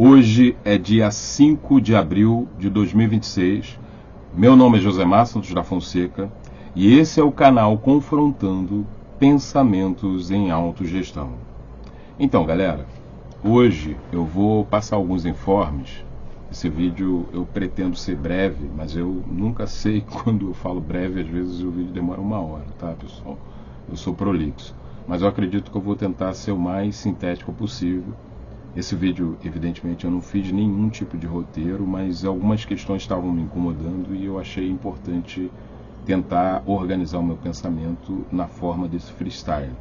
Hoje é dia 5 de abril de 2026. Meu nome é Josemar Santos da Fonseca e esse é o canal Confrontando Pensamentos em Autogestão. Então, galera, hoje eu vou passar alguns informes. Esse vídeo eu pretendo ser breve, mas eu nunca sei quando eu falo breve, às vezes o vídeo demora 1 hora, tá, pessoal? Eu sou prolixo, mas eu acredito que eu vou tentar ser o mais sintético possível. Esse vídeo, evidentemente, eu não fiz nenhum tipo de roteiro, mas algumas questões estavam me incomodando e eu achei importante tentar organizar o meu pensamento na forma desse freestyle.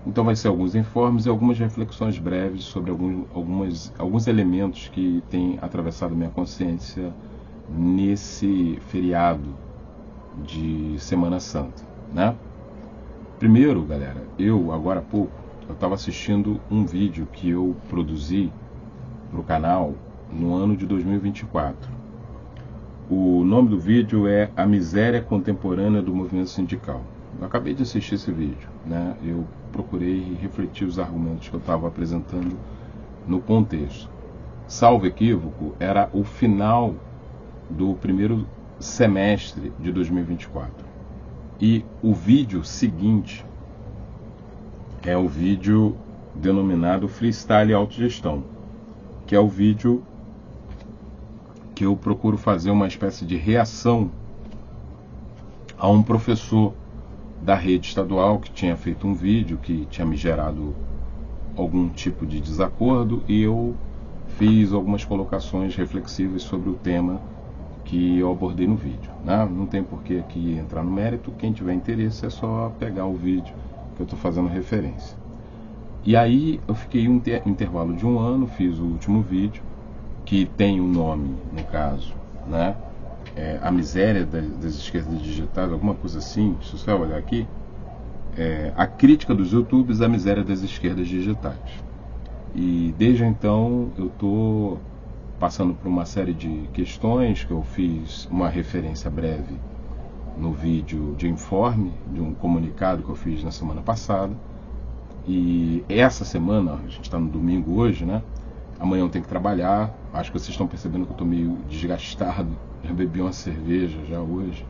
Então vai ser alguns informes e algumas reflexões breves sobre alguns elementos que têm atravessado minha consciência nesse feriado de Semana Santa, né? Primeiro, galera, agora há pouco, eu estava assistindo um vídeo que eu produzi para o canal no ano de 2024. O nome do vídeo é A Miséria Contemporânea do Movimento Sindical. Eu acabei de assistir esse vídeo, né? Eu procurei refletir os argumentos que eu estava apresentando no contexto. Salvo equívoco, era o final do primeiro semestre de 2024. E o vídeo seguinte é o vídeo denominado Freestyle Autogestão, que é o vídeo que eu procuro fazer uma espécie de reação a um professor da rede estadual que tinha feito um vídeo que tinha me gerado algum tipo de desacordo e eu fiz algumas colocações reflexivas sobre o tema que eu abordei no vídeo, né? Não tem por que aqui entrar no mérito, quem tiver interesse é só pegar o vídeo que eu estou fazendo referência. E aí eu fiquei um intervalo de 1 ano, fiz o último vídeo, que tem um nome, no caso, né? A Miséria das Esquerdas Digitais, alguma coisa assim, se você olhar aqui, a crítica dos YouTubes à miséria das esquerdas digitais. E desde então eu estou passando por uma série de questões que eu fiz uma referência breve no vídeo de informe, de um comunicado que eu fiz na semana passada. E essa semana, a gente está no domingo hoje, né? Amanhã eu tenho que trabalhar. Acho que vocês estão percebendo que eu estou meio desgastado. Já bebi uma cerveja já hoje.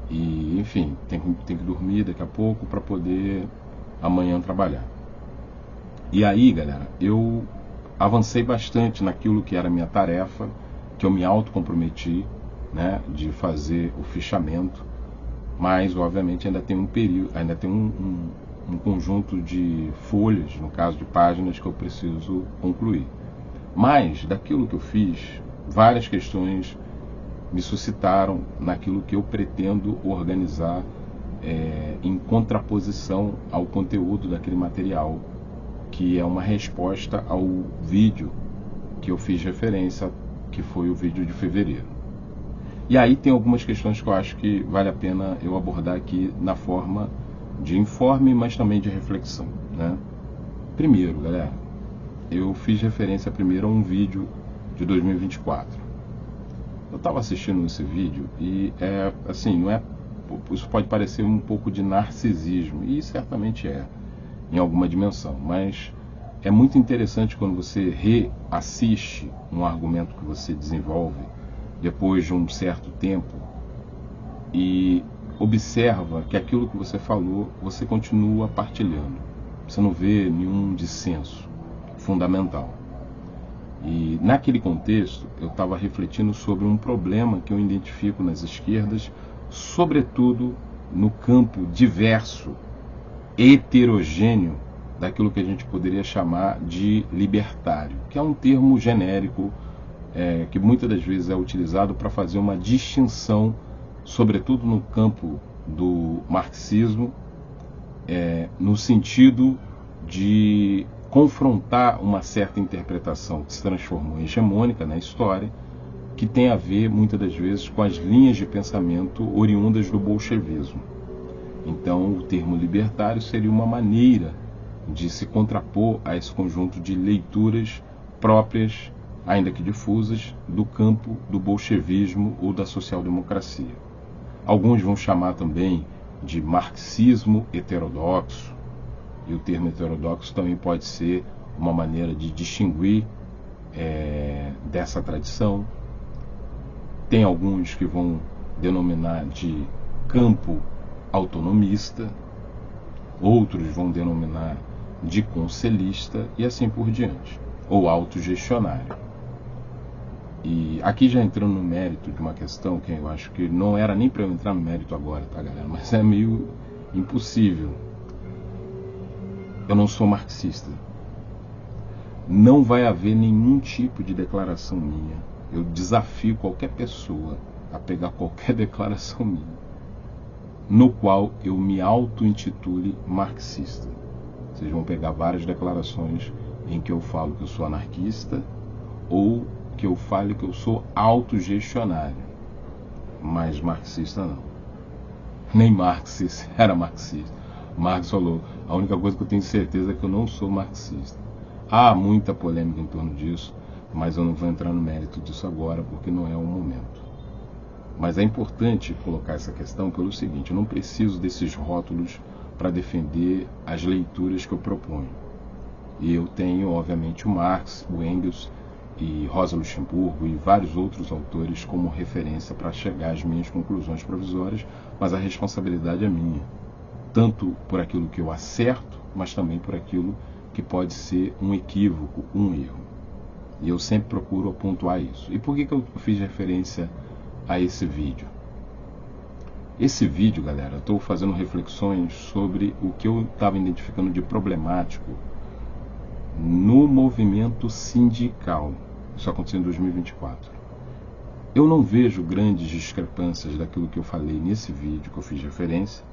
E, enfim, tenho que dormir daqui a pouco para poder amanhã trabalhar. E aí, galera, eu avancei bastante naquilo que era a minha tarefa, que eu me autocomprometi, né, de fazer o fichamento, mas obviamente ainda tem um período, ainda tem um conjunto de folhas, no caso de páginas, que eu preciso concluir. Mas daquilo que eu fiz, várias questões me suscitaram naquilo que eu pretendo organizar em contraposição ao conteúdo daquele material, que é uma resposta ao vídeo que eu fiz referência, que foi o vídeo de fevereiro. E aí tem algumas questões que eu acho que vale a pena eu abordar aqui na forma de informe, mas também de reflexão, né? Primeiro, galera, eu fiz referência primeiro a um vídeo de 2024. Eu estava assistindo esse vídeo e assim, isso pode parecer um pouco de narcisismo, e certamente em alguma dimensão, mas é muito interessante quando você reassiste um argumento que você desenvolve depois de um certo tempo e observa que aquilo que você falou, você continua partilhando. Você não vê nenhum dissenso fundamental. E naquele contexto, eu estava refletindo sobre um problema que eu identifico nas esquerdas, sobretudo no campo diverso, heterogêneo, daquilo que a gente poderia chamar de libertário, que é um termo genérico que muitas das vezes é utilizado para fazer uma distinção, sobretudo no campo do marxismo, no sentido de confrontar uma certa interpretação que se transformou em hegemônica na história, que tem a ver muitas das vezes com as linhas de pensamento oriundas do bolchevismo. Então, o termo libertário seria uma maneira de se contrapor a esse conjunto de leituras próprias, ainda que difusas, do campo do bolchevismo ou da social-democracia. Alguns vão chamar também de marxismo heterodoxo, e o termo heterodoxo também pode ser uma maneira de distinguir dessa tradição. Tem alguns que vão denominar de campo autonomista, outros vão denominar de conselhista e assim por diante, ou autogestionário. E aqui já entrando no mérito de uma questão que eu acho que não era nem para eu entrar no mérito agora, tá, galera? Mas é meio impossível. Eu não sou marxista. Não vai haver nenhum tipo de declaração minha. Eu desafio qualquer pessoa a pegar qualquer declaração minha no qual eu me auto-intitule marxista. Vocês vão pegar várias declarações em que eu falo que eu sou anarquista ou que eu fale que eu sou autogestionário, mas marxista não. Nem Marx era marxista. Marx falou, a única coisa que eu tenho certeza é que eu não sou marxista. Há muita polêmica em torno disso, mas eu não vou entrar no mérito disso agora, porque não é o momento. Mas é importante colocar essa questão pelo seguinte, eu não preciso desses rótulos para defender as leituras que eu proponho. E eu tenho, obviamente, o Marx, o Engels e Rosa Luxemburgo e vários outros autores como referência para chegar às minhas conclusões provisórias, mas a responsabilidade é minha, tanto por aquilo que eu acerto, mas também por aquilo que pode ser um equívoco, um erro. E eu sempre procuro pontuar isso. E por que eu fiz referência a esse vídeo? Esse vídeo, galera, eu estou fazendo reflexões sobre o que eu estava identificando de problemático no movimento sindical. Isso aconteceu em 2024. Eu não vejo grandes discrepâncias daquilo que eu falei nesse vídeo que eu fiz referência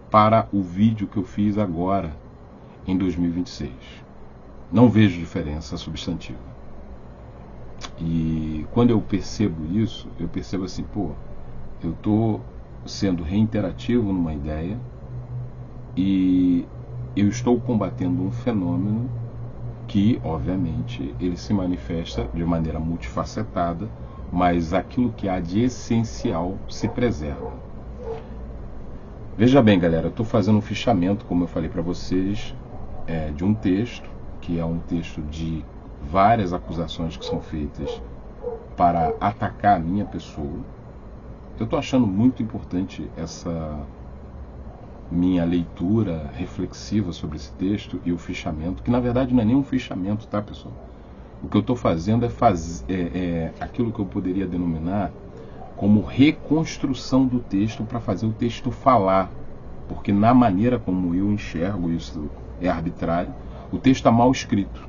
para o vídeo que eu fiz agora em 2026. Não vejo diferença substantiva. E quando eu percebo isso, eu percebo assim, pô, eu estou sendo reiterativo numa ideia e eu estou combatendo um fenômeno que, obviamente, ele se manifesta de maneira multifacetada, mas aquilo que há de essencial se preserva. Veja bem, galera, eu estou fazendo um fichamento, como eu falei para vocês, de um texto, que é um texto de várias acusações que são feitas para atacar a minha pessoa. Eu estou achando muito importante essa minha leitura reflexiva sobre esse texto e o fichamento, que na verdade não é nem um fichamento, tá, pessoal? O que eu estou fazendo é aquilo que eu poderia denominar como reconstrução do texto para fazer o texto falar, porque na maneira como eu enxergo isso é arbitrário, o texto está mal escrito.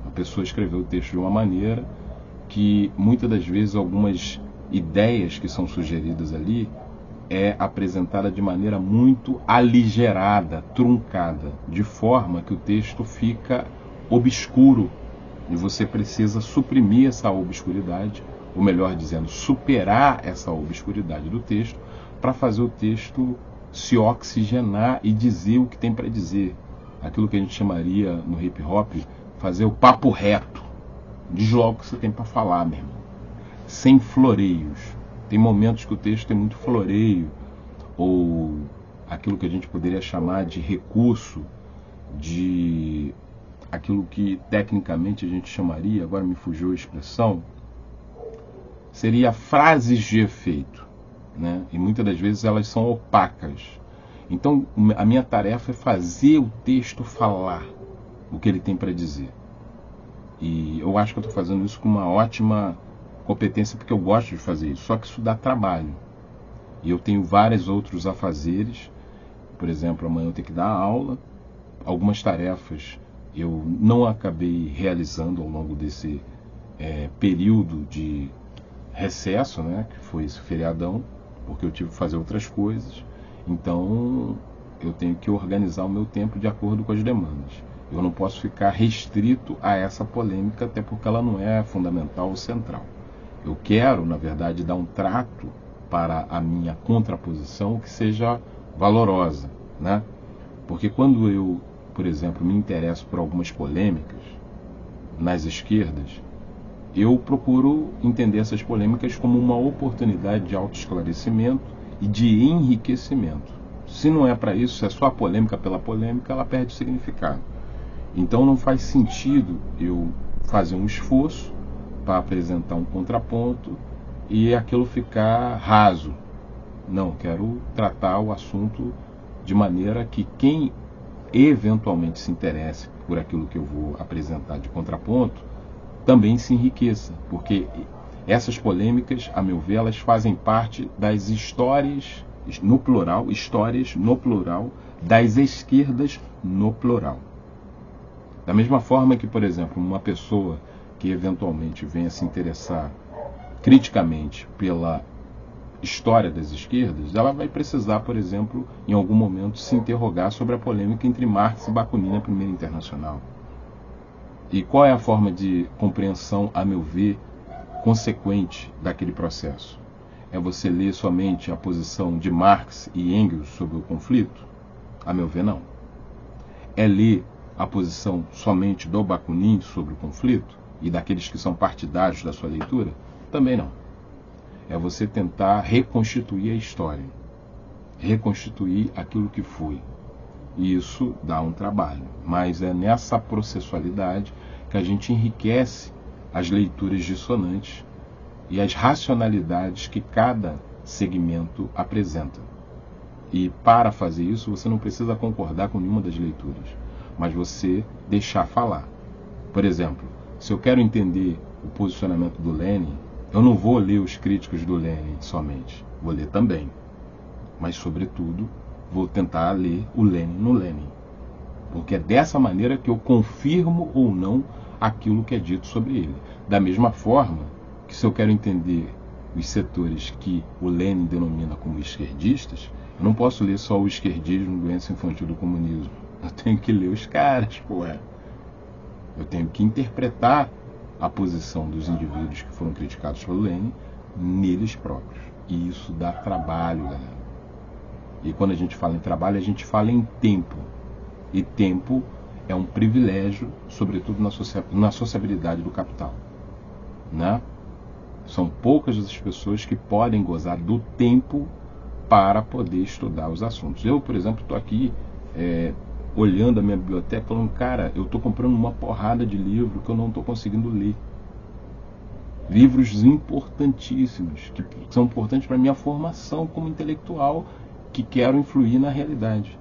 A pessoa escreveu o texto de uma maneira que muitas das vezes algumas ideias que são sugeridas ali é apresentada de maneira muito aligerada, truncada, de forma que o texto fica obscuro e você precisa suprimir essa obscuridade, ou melhor dizendo, superar essa obscuridade do texto para fazer o texto se oxigenar e dizer o que tem para dizer. Aquilo que a gente chamaria no hip hop, fazer o papo reto. Diz logo o que você tem para falar, meu irmão. Sem floreios. Tem momentos que o texto tem muito floreio, ou aquilo que a gente poderia chamar de recurso, de aquilo que tecnicamente a gente chamaria, agora me fugiu a expressão, seria frases de efeito, né? E muitas das vezes elas são opacas. Então a minha tarefa é fazer o texto falar o que ele tem para dizer. E eu acho que eu estou fazendo isso com uma ótima competência, porque eu gosto de fazer isso, só que isso dá trabalho. E eu tenho vários outros afazeres. Por exemplo, amanhã eu tenho que dar aula. Algumas tarefas eu não acabei realizando ao longo desse período de recesso, né, que foi esse feriadão, porque eu tive que fazer outras coisas. Então eu tenho que organizar o meu tempo de acordo com as demandas. Eu não posso ficar restrito a essa polêmica, até porque ela não é fundamental ou central. Eu quero, na verdade, dar um trato para a minha contraposição que seja valorosa, né? Porque quando eu, por exemplo, me interesso por algumas polêmicas nas esquerdas, eu procuro entender essas polêmicas como uma oportunidade de autoesclarecimento e de enriquecimento. Se não é para isso, se é só a polêmica pela polêmica, ela perde significado. Então não faz sentido eu fazer um esforço para apresentar um contraponto e aquilo ficar raso. Não, quero tratar o assunto de maneira que quem eventualmente se interesse por aquilo que eu vou apresentar de contraponto também se enriqueça, porque essas polêmicas, a meu ver, elas fazem parte das histórias no plural, das esquerdas no plural. Da mesma forma que, por exemplo, uma pessoa que eventualmente venha se interessar criticamente pela história das esquerdas, ela vai precisar, por exemplo, em algum momento se interrogar sobre a polêmica entre Marx e Bakunin na Primeira Internacional. E qual é a forma de compreensão, a meu ver, consequente daquele processo? É você ler somente a posição de Marx e Engels sobre o conflito? A meu ver, não. É ler a posição somente do Bakunin sobre o conflito e daqueles que são partidários da sua leitura? Também não. É você tentar reconstituir a história, reconstituir aquilo que foi. E isso dá um trabalho, mas é nessa processualidade que a gente enriquece as leituras dissonantes e as racionalidades que cada segmento apresenta. E para fazer isso, você não precisa concordar com nenhuma das leituras, mas você deixar falar. Por exemplo, se eu quero entender o posicionamento do Lenin, eu não vou ler os críticos do Lenin somente, vou ler também. Mas, sobretudo, vou tentar ler o Lenin no Lenin. Porque é dessa maneira que eu confirmo ou não aquilo que é dito sobre ele. Da mesma forma que, se eu quero entender os setores que o Lenin denomina como esquerdistas, eu não posso ler só o esquerdismo, doença infantil do comunismo. Eu tenho que ler os caras, Eu tenho que interpretar a posição dos indivíduos que foram criticados pelo Lenin neles próprios. E isso dá trabalho, galera. E quando a gente fala em trabalho, a gente fala em tempo. E tempo é um privilégio, sobretudo na sociabilidade do capital. Né? São poucas as pessoas que podem gozar do tempo para poder estudar os assuntos. Eu, por exemplo, estou aqui olhando a minha biblioteca falando, cara, eu estou comprando uma porrada de livro que eu não estou conseguindo ler. Livros importantíssimos, que são importantes para a minha formação como intelectual, que quero influir na realidade.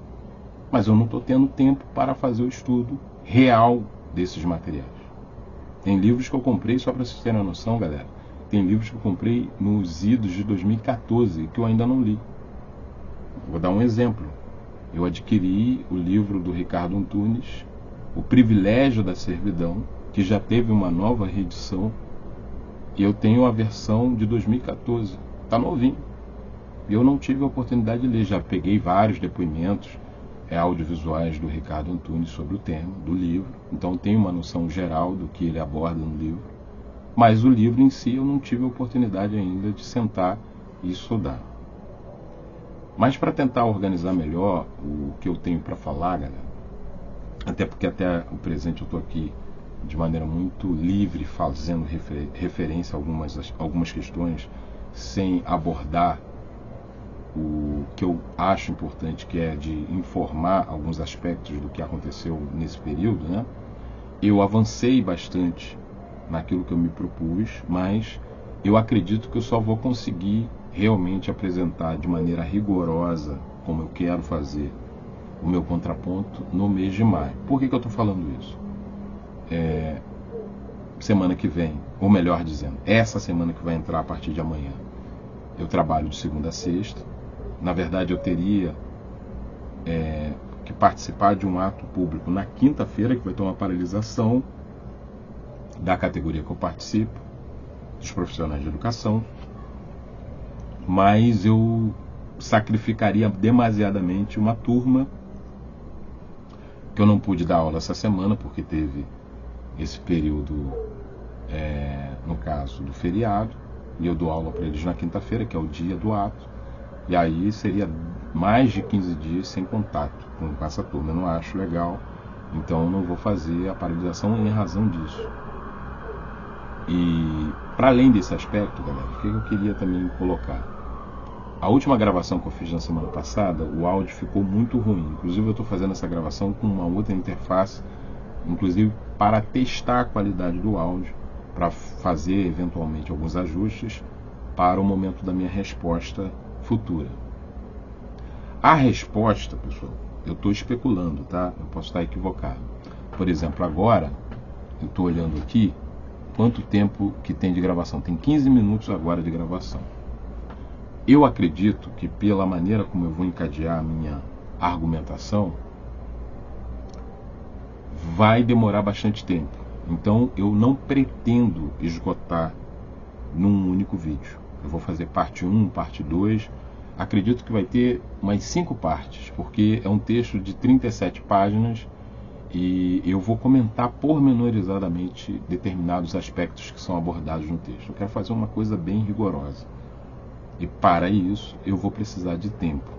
Mas eu não estou tendo tempo para fazer o estudo real desses materiais. Tem livros que eu comprei, só para vocês terem uma noção, galera, tem livros que eu comprei nos idos de 2014 que eu ainda não li. Vou dar um exemplo. Eu adquiri o livro do Ricardo Antunes, O Privilégio da Servidão, que já teve uma nova reedição, e eu tenho a versão de 2014. Está novinho. E eu não tive a oportunidade de ler. Já peguei vários depoimentos audiovisuais do Ricardo Antunes sobre o tema do livro. Então tenho uma noção geral do que ele aborda no livro. Mas o livro em si eu não tive a oportunidade ainda de sentar e estudar. Mas para tentar organizar melhor o que eu tenho para falar, galera, até porque até o presente eu estou aqui de maneira muito livre, fazendo referência a algumas questões, sem abordar o que eu acho importante, que é de informar alguns aspectos do que aconteceu nesse período, né? Eu avancei bastante naquilo que eu me propus, mas eu acredito que eu só vou conseguir realmente apresentar de maneira rigorosa, como eu quero fazer, o meu contraponto no mês de maio. Por que eu estou falando isso? Semana que vem, ou melhor dizendo, essa semana que vai entrar a partir de amanhã, eu trabalho de segunda a sexta. Na verdade, eu teria que participar de um ato público na quinta-feira, que vai ter uma paralisação da categoria que eu participo, dos profissionais de educação, mas eu sacrificaria demasiadamente uma turma que eu não pude dar aula essa semana, porque teve esse período, no caso do feriado, e eu dou aula para eles na quinta-feira, que é o dia do ato, e aí seria mais de 15 dias sem contato com essa turma. Eu não acho legal, então eu não vou fazer a paralisação em razão disso. E para além desse aspecto, galera, o que eu queria também colocar? A última gravação que eu fiz na semana passada, o áudio ficou muito ruim. Inclusive eu estou fazendo essa gravação com uma outra interface inclusive para testar a qualidade do áudio, para fazer eventualmente alguns ajustes para o momento da minha resposta futura. A resposta, pessoal, eu estou especulando, tá? Eu posso estar equivocado. Por exemplo, agora, eu estou olhando aqui quanto tempo que tem de gravação. Tem 15 minutos agora de gravação. Eu acredito que pela maneira como eu vou encadear a minha argumentação, vai demorar bastante tempo. Então eu não pretendo esgotar num único vídeo. Eu vou fazer parte 1, parte 2. Acredito que vai ter umas 5 partes, porque é um texto de 37 páginas e eu vou comentar pormenorizadamente determinados aspectos que são abordados no texto. Eu quero fazer uma coisa bem rigorosa. E para isso eu vou precisar de tempo.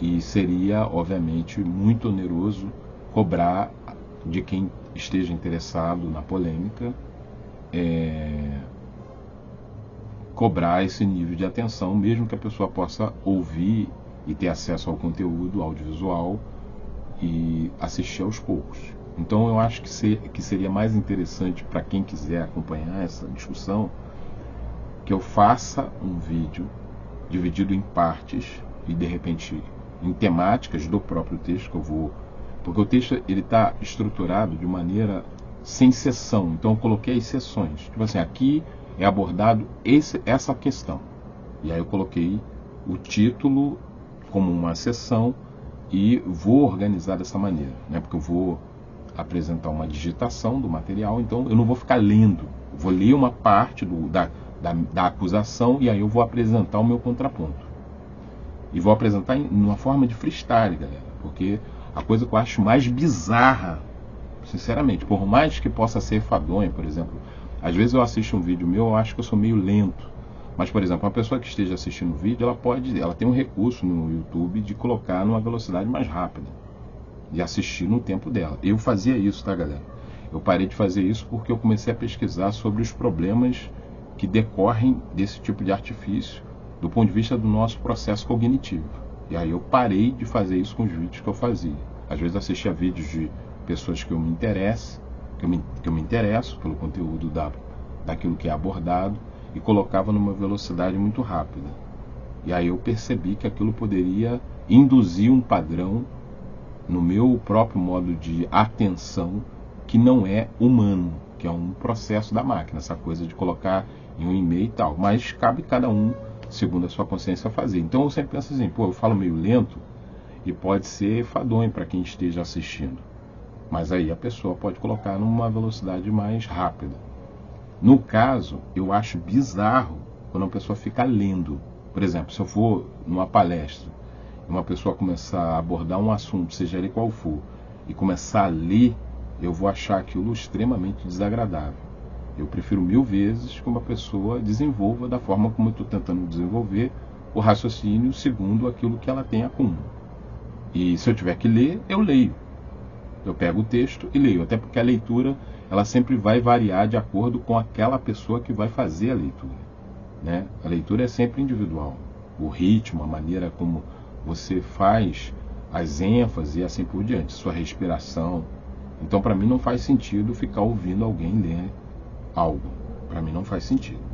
E seria, obviamente, muito oneroso cobrar de quem esteja interessado na polêmica, cobrar esse nível de atenção, mesmo que a pessoa possa ouvir e ter acesso ao conteúdo audiovisual e assistir aos poucos. Então eu acho que seria mais interessante para quem quiser acompanhar essa discussão, que eu faça um vídeo dividido em partes e de repente em temáticas do próprio texto que eu vou, porque o texto ele está estruturado de maneira sem seção, então eu coloquei as seções, tipo assim, aqui é abordado essa questão, e aí eu coloquei o título como uma seção e vou organizar dessa maneira, né? Porque eu vou apresentar uma digitação do material, então eu não vou ficar lendo, eu vou ler uma parte da acusação e aí eu vou apresentar o meu contraponto. E vou apresentar em uma forma de freestyle, galera, porque a coisa que eu acho mais bizarra, sinceramente, por mais que possa ser enfadonha, por exemplo, às vezes eu assisto um vídeo meu, eu acho que eu sou meio lento, mas, por exemplo, uma pessoa que esteja assistindo o vídeo, ela tem um recurso no YouTube de colocar numa velocidade mais rápida, de assistir no tempo dela. Eu fazia isso, tá, galera? Eu parei de fazer isso porque eu comecei a pesquisar sobre os problemas que decorrem desse tipo de artifício do ponto de vista do nosso processo cognitivo. E aí eu parei de fazer isso com os vídeos que eu fazia. Às vezes assistia vídeos de pessoas que eu me interesso, que eu me interesso pelo conteúdo daquilo que é abordado e colocava numa velocidade muito rápida. E aí eu percebi que aquilo poderia induzir um padrão no meu próprio modo de atenção que não é humano, que é um processo da máquina, essa coisa de colocar em um e-mail e tal. Mas cabe cada um, segundo a sua consciência, fazer. Então eu sempre penso assim, eu falo meio lento e pode ser enfadonho para quem esteja assistindo. Mas aí a pessoa pode colocar numa velocidade mais rápida. No caso, eu acho bizarro quando uma pessoa fica lendo. Por exemplo, se eu for numa palestra e uma pessoa começar a abordar um assunto, seja ele qual for, e começar a ler, eu vou achar aquilo extremamente desagradável. Eu prefiro 1000 vezes que uma pessoa desenvolva da forma como eu estou tentando desenvolver o raciocínio segundo aquilo que ela tem a comum. E se eu tiver que ler, eu leio. Eu pego o texto e leio, até porque a leitura ela sempre vai variar de acordo com aquela pessoa que vai fazer a leitura, né? A leitura é sempre individual. O ritmo, a maneira como você faz as ênfases e assim por diante, sua respiração. Então, para mim, não faz sentido ficar ouvindo alguém ler algo. Para mim, não faz sentido.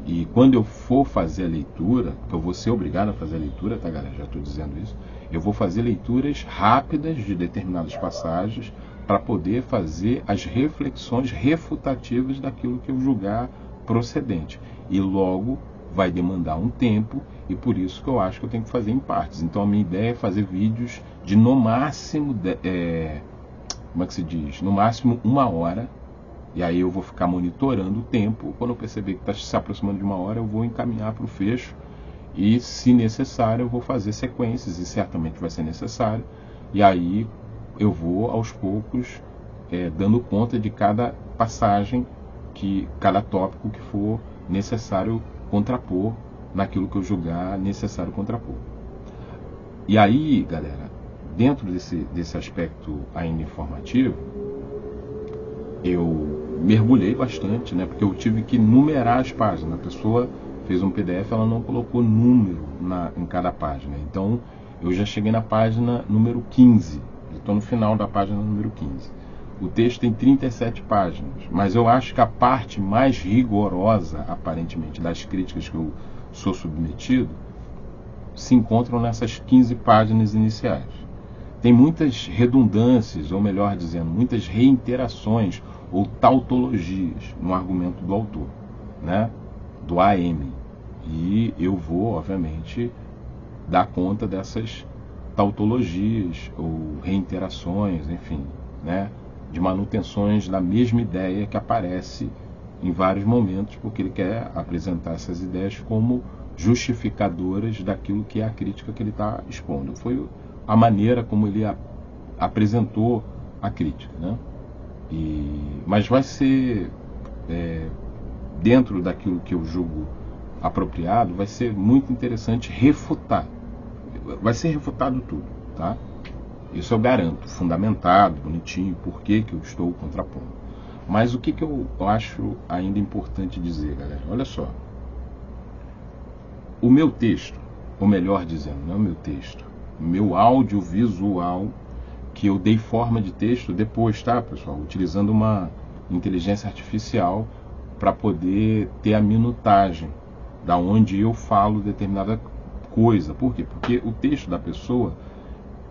E quando eu for fazer a leitura, que eu vou ser obrigado a fazer a leitura, tá, galera? Já estou dizendo isso. Eu vou fazer leituras rápidas de determinadas passagens para poder fazer as reflexões refutativas daquilo que eu julgar procedente. E logo vai demandar um tempo e por isso que eu acho que eu tenho que fazer em partes. Então a minha ideia é fazer vídeos de no máximo, como é que se diz? No máximo 1 hora. E aí eu vou ficar monitorando o tempo. Quando eu perceber que está se aproximando de 1 hora, eu vou encaminhar para o fecho. E, se necessário, eu vou fazer sequências, e certamente vai ser necessário. E aí eu vou, aos poucos, dando conta de cada passagem, cada tópico que for necessário contrapor, naquilo que eu julgar necessário contrapor. E aí, galera, dentro desse aspecto ainda informativo, eu mergulhei bastante, né? Porque eu tive que numerar as páginas. A pessoa fez um PDF, ela não colocou número em cada página. Então, eu já cheguei na página número 15. Estou no final da página número 15. O texto tem 37 páginas, mas eu acho que a parte mais rigorosa, aparentemente, das críticas que eu sou submetido, se encontram nessas 15 páginas iniciais. Tem muitas redundâncias, ou melhor dizendo, muitas reiterações ou tautologias no argumento do autor, né? Do AM. E eu vou, obviamente, dar conta dessas tautologias ou reiterações, enfim, né? De manutenções da mesma ideia que aparece em vários momentos, porque ele quer apresentar essas ideias como justificadoras daquilo que é a crítica que ele está expondo. Foi a maneira como ele apresentou a crítica, né? Mas vai ser, dentro daquilo que eu julgo apropriado, vai ser muito interessante refutar. Vai ser refutado tudo, tá? Isso eu garanto, fundamentado, bonitinho, por que eu estou contrapondo. Mas o que eu acho ainda importante dizer, galera? Olha só. O meu texto, ou melhor dizendo, não é o meu texto, o meu audiovisual, que eu dei forma de texto depois, tá, pessoal? Utilizando uma inteligência artificial para poder ter a minutagem da onde eu falo determinada coisa. Por quê? Porque o texto da pessoa,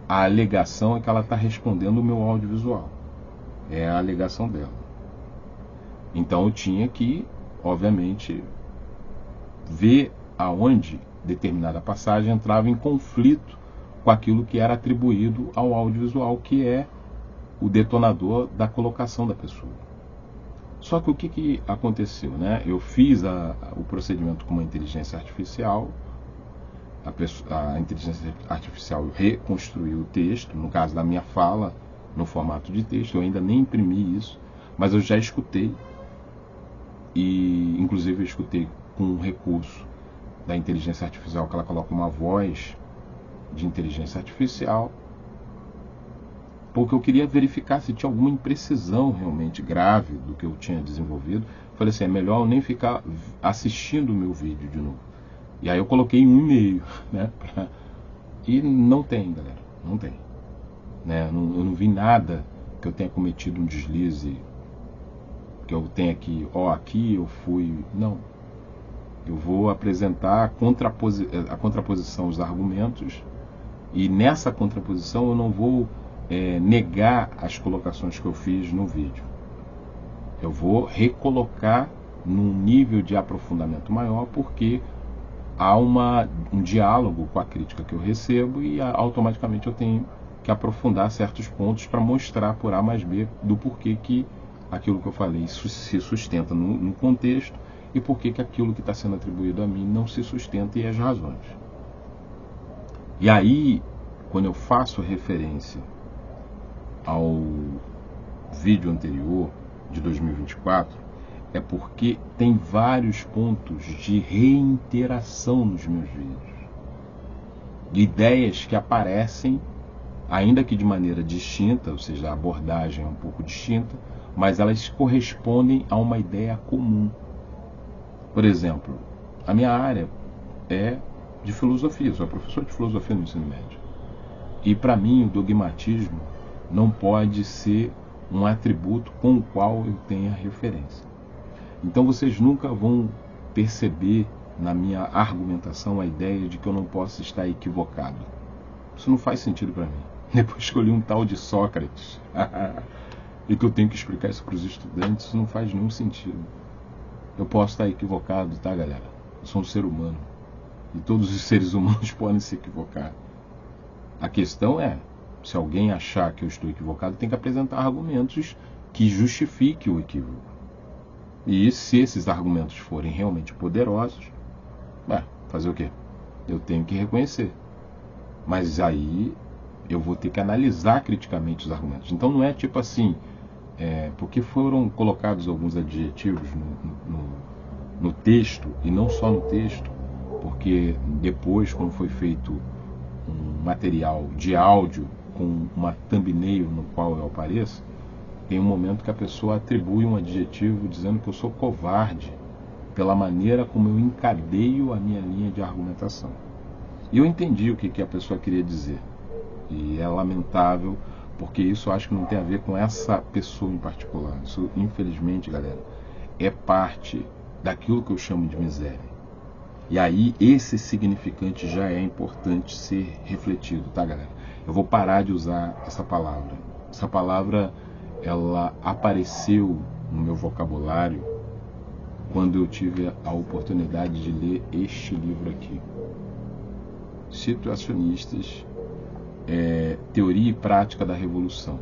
a alegação é que ela está respondendo o meu audiovisual. É a alegação dela. Então eu tinha que, obviamente, ver aonde determinada passagem entrava em conflito com aquilo que era atribuído ao audiovisual, que é o detonador da colocação da pessoa. Só que o que aconteceu, né? Eu fiz o procedimento com uma inteligência artificial, a inteligência artificial reconstruiu o texto, no caso da minha fala, no formato de texto. Eu ainda nem imprimi isso, mas eu já escutei, e inclusive eu escutei com um recurso da inteligência artificial, que ela coloca uma voz de inteligência artificial, porque eu queria verificar se tinha alguma imprecisão realmente grave do que eu tinha desenvolvido. Falei assim, é melhor eu nem ficar assistindo o meu vídeo de novo. E aí eu coloquei 1,5, né? E não tem, galera, não tem. Né? Eu não vi nada que eu tenha cometido um deslize, que eu tenha aqui eu fui... Não. Eu vou apresentar a contraposição aos argumentos, e nessa contraposição eu não vou negar as colocações que eu fiz no vídeo. Eu vou recolocar num nível de aprofundamento maior, porque há um diálogo com a crítica que eu recebo, e automaticamente eu tenho que aprofundar certos pontos para mostrar por A mais B do porquê que aquilo que eu falei se sustenta no contexto, e porquê que aquilo que está sendo atribuído a mim não se sustenta, e as razões. E aí, quando eu faço referência ao vídeo anterior, de 2024, é porque tem vários pontos de reiteração nos meus vídeos. Ideias que aparecem, ainda que de maneira distinta, ou seja, a abordagem é um pouco distinta, mas elas correspondem a uma ideia comum. Por exemplo, a minha área é de filosofia, eu sou professor de filosofia no ensino médio. E para mim o dogmatismo não pode ser um atributo com o qual eu tenha referência. Então vocês nunca vão perceber na minha argumentação a ideia de que eu não posso estar equivocado. Isso não faz sentido para mim. Depois que eu li um tal de Sócrates e que eu tenho que explicar isso para os estudantes, isso não faz nenhum sentido. Eu posso estar equivocado, tá, galera? Eu sou um ser humano. E todos os seres humanos podem se equivocar. A questão é, se alguém achar que eu estou equivocado, tem que apresentar argumentos que justifiquem o equívoco. E se esses argumentos forem realmente poderosos, fazer o quê? Eu tenho que reconhecer. Mas aí eu vou ter que analisar criticamente os argumentos. Então não é tipo assim, porque foram colocados alguns adjetivos no texto, e não só no texto, porque depois, quando foi feito um material de áudio com uma thumbnail no qual eu apareço, tem um momento que a pessoa atribui um adjetivo dizendo que eu sou covarde pela maneira como eu encadeio a minha linha de argumentação. E eu entendi o que a pessoa queria dizer. E é lamentável, porque isso eu acho que não tem a ver com essa pessoa em particular. Isso, infelizmente, galera, é parte daquilo que eu chamo de miséria. E aí esse significante já é importante ser refletido, tá, galera? Eu vou parar de usar essa palavra. Essa palavra, ela apareceu no meu vocabulário quando eu tive a oportunidade de ler este livro aqui. Situacionistas, Teoria e Prática da Revolução,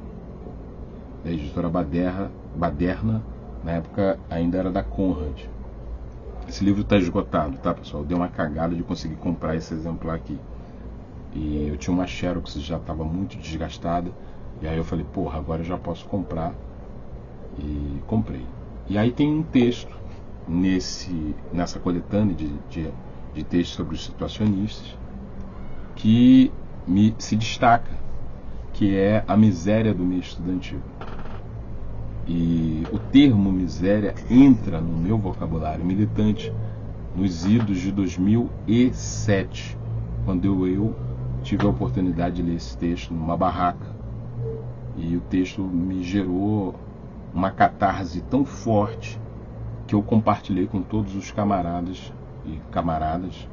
da editora Baderna, na época ainda era da Conrad. Esse livro está esgotado, tá, pessoal? Deu uma cagada de conseguir comprar esse exemplar aqui. E eu tinha uma Xerox que já estava muito desgastada. E aí eu falei, porra, agora eu já posso comprar. E comprei. E aí tem um texto nessa coletânea de textos sobre os situacionistas que se destaca, que é a miséria do meio estudantil. E o termo miséria entra no meu vocabulário militante nos idos de 2007, quando eu tive a oportunidade de ler esse texto numa barraca. E o texto me gerou uma catarse tão forte que eu compartilhei com todos os camaradas e camaradas,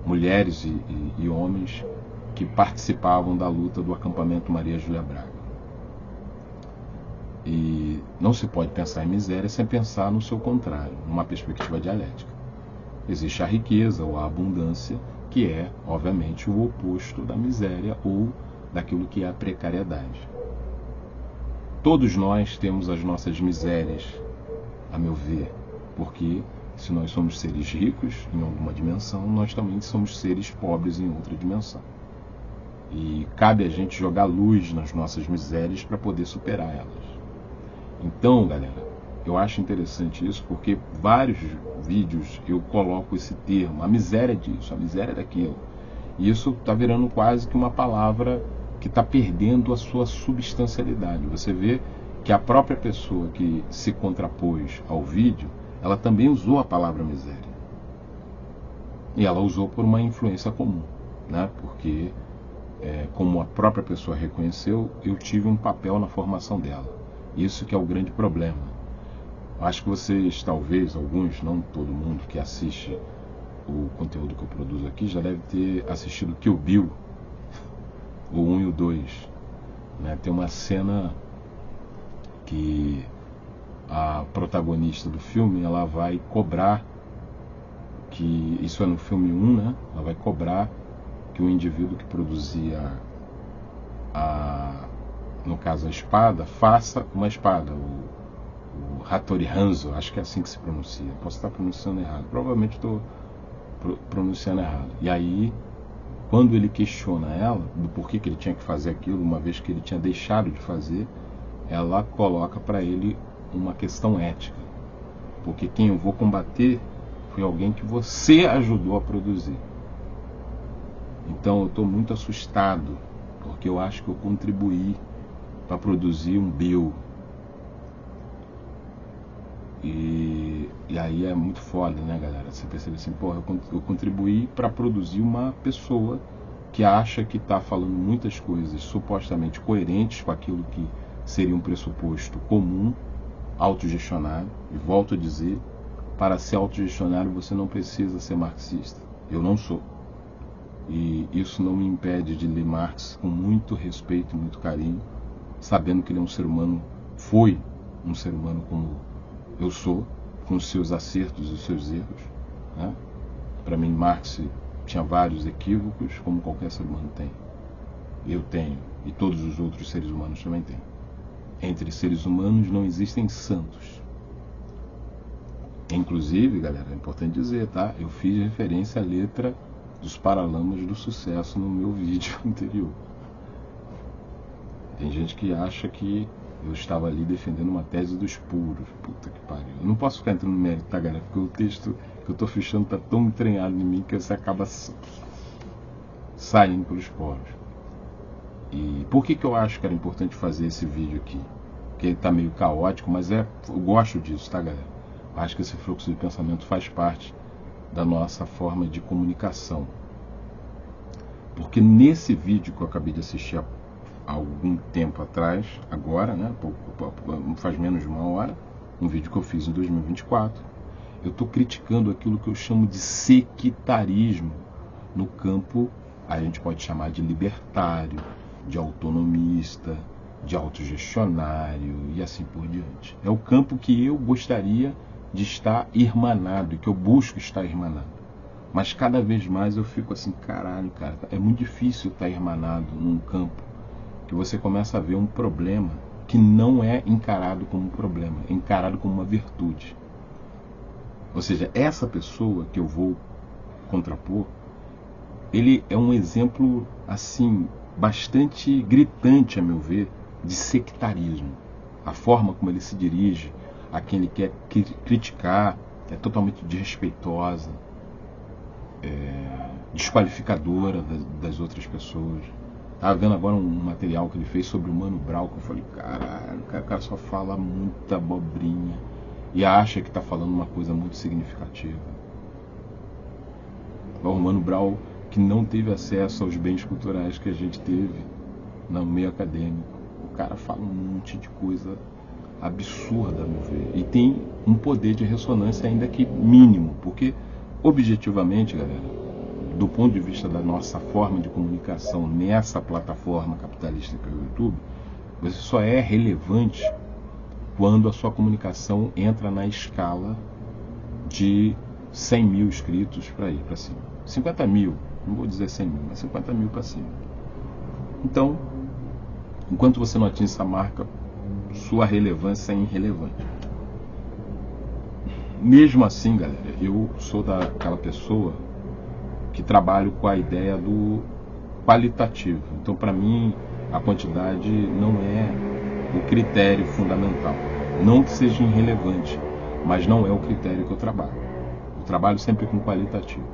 mulheres e homens que participavam da luta do acampamento Maria Júlia Braga. E não se pode pensar em miséria sem pensar no seu contrário, numa perspectiva dialética. Existe a riqueza ou a abundância, que é, obviamente, o oposto da miséria ou daquilo que é a precariedade. Todos nós temos as nossas misérias, a meu ver, porque se nós somos seres ricos em alguma dimensão, nós também somos seres pobres em outra dimensão. E cabe a gente jogar luz nas nossas misérias para poder superar elas. Então, galera, eu acho interessante isso porque vários vídeos eu coloco esse termo, a miséria disso, a miséria daquilo. E isso está virando quase que uma palavra que está perdendo a sua substancialidade. Você vê que a própria pessoa que se contrapôs ao vídeo, ela também usou a palavra miséria. E ela usou por uma influência comum, né? Porque, como a própria pessoa reconheceu, eu tive um papel na formação dela. Isso que é o grande problema. Acho que vocês, talvez, alguns, não todo mundo que assiste o conteúdo que eu produzo aqui, já deve ter assistido Kill Bill, o 1 e o 2. Né? Tem uma cena que a protagonista do filme, ela vai cobrar, que isso é no filme 1, né? Ela vai cobrar que o indivíduo que produzia no caso a espada, faça uma espada, o Hattori Hanzo, acho que é assim que se pronuncia, posso estar pronunciando errado, provavelmente estou pronunciando errado. E aí, quando ele questiona ela do porquê que ele tinha que fazer aquilo, uma vez que ele tinha deixado de fazer, ela coloca para ele uma questão ética, porque quem eu vou combater foi alguém que você ajudou a produzir. Então eu estou muito assustado, porque eu acho que eu contribuí para produzir um Bill. E aí é muito foda, né, galera? Você percebe assim, porra, eu contribuí para produzir uma pessoa que acha que está falando muitas coisas supostamente coerentes com aquilo que seria um pressuposto comum, autogestionário. E volto a dizer, para ser autogestionário você não precisa ser marxista. Eu não sou. E isso não me impede de ler Marx com muito respeito e muito carinho, sabendo que ele é um ser humano, foi um ser humano como eu sou, com os seus acertos e os seus erros. Né? Para mim, Marx tinha vários equívocos, como qualquer ser humano tem. Eu tenho, e todos os outros seres humanos também têm. Entre seres humanos não existem santos. Inclusive, galera, é importante dizer, tá? Eu fiz referência à letra dos Paralamas do Sucesso no meu vídeo anterior. Tem gente que acha que eu estava ali defendendo uma tese dos puros. Puta que pariu. Eu não posso ficar entrando no mérito, tá, galera? Porque o texto que eu estou fechando está tão entranhado em mim que você acaba saindo pelos poros. E por que eu acho que era importante fazer esse vídeo aqui? Porque ele está meio caótico, mas eu gosto disso, tá, galera? Eu acho que esse fluxo de pensamento faz parte da nossa forma de comunicação. Porque nesse vídeo que eu acabei de assistir há algum tempo atrás, agora, né, faz menos de uma hora, um vídeo que eu fiz em 2024, eu estou criticando aquilo que eu chamo de sectarismo no campo, a gente pode chamar de libertário, de autonomista, de autogestionário e assim por diante. É o campo que eu gostaria de estar irmanado e que eu busco estar irmanado. Mas cada vez mais eu fico assim, caralho, cara, é muito difícil estar irmanado num campo que você começa a ver um problema que não é encarado como um problema, é encarado como uma virtude. Ou seja, essa pessoa que eu vou contrapor, ele é um exemplo assim bastante gritante, a meu ver, de sectarismo. A forma como ele se dirige a quem ele quer criticar é totalmente desrespeitosa, desqualificadora das outras pessoas. Estava vendo agora um material que ele fez sobre o Mano Brown, que eu falei, caralho, o cara só fala muita abobrinha e acha que está falando uma coisa muito significativa. O Mano Brown, que não teve acesso aos bens culturais que a gente teve no meio acadêmico. O cara fala um monte de coisa absurda, a meu ver. E tem um poder de ressonância ainda que mínimo, porque, objetivamente, galera, do ponto de vista da nossa forma de comunicação nessa plataforma capitalista que é o YouTube, você só é relevante quando a sua comunicação entra na escala de 100 mil inscritos para ir para cima. 50 mil, não vou dizer 100 mil, mas 50 mil para cima. Então, enquanto você não atinge essa marca, sua relevância é irrelevante. Mesmo assim, galera, eu sou daquela pessoa que trabalho com a ideia do qualitativo. Então, para mim, a quantidade não é o critério fundamental. Não que seja irrelevante, mas não é o critério que eu trabalho. Eu trabalho sempre com qualitativo.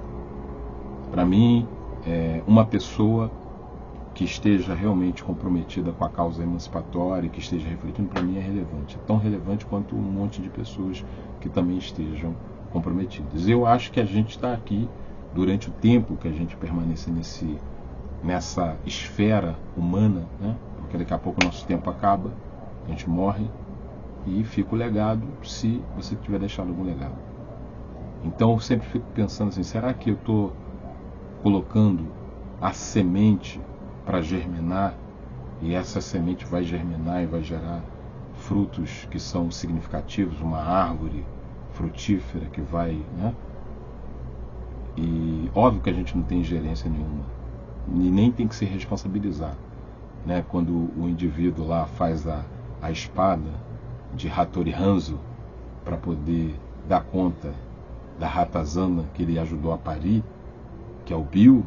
Para mim, uma pessoa que esteja realmente comprometida com a causa emancipatória, que esteja refletindo, para mim é relevante. É tão relevante quanto um monte de pessoas que também estejam comprometidas. Eu acho que a gente está aqui, durante o tempo que a gente permanecer nessa esfera humana, né? Porque daqui a pouco o nosso tempo acaba, a gente morre e fica o legado, se você tiver deixado algum legado. Então eu sempre fico pensando assim, será que eu estou colocando a semente para germinar, e essa semente vai germinar e vai gerar frutos que são significativos, uma árvore frutífera que vai, né? E óbvio que a gente não tem ingerência nenhuma, e nem tem que se responsabilizar, né? Quando o indivíduo lá faz a espada de Hattori Hanzo para poder dar conta da ratazana que ele ajudou a parir, que é o Bill,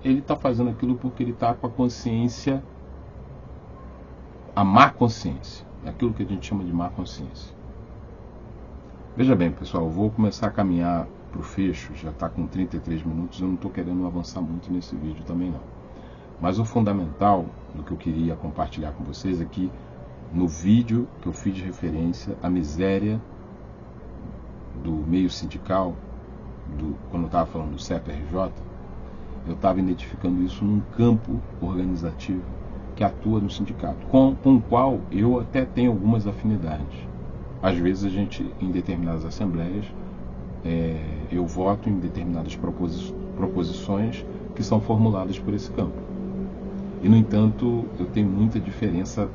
ele está fazendo aquilo porque ele está com a consciência, a má consciência, aquilo que a gente chama de má consciência. Veja bem, pessoal, eu vou começar a caminhar para o fecho, já está com 33 minutos, eu não estou querendo avançar muito nesse vídeo também não. Mas o fundamental do que eu queria compartilhar com vocês é que no vídeo que eu fiz de referência à miséria do meio sindical, quando eu estava falando do CEP-RJ, eu estava identificando isso num campo organizativo que atua no sindicato, com o qual eu até tenho algumas afinidades. Às vezes a gente, em determinadas assembleias, eu voto em determinadas proposições que são formuladas por esse campo. E, no entanto, eu tenho muita diferença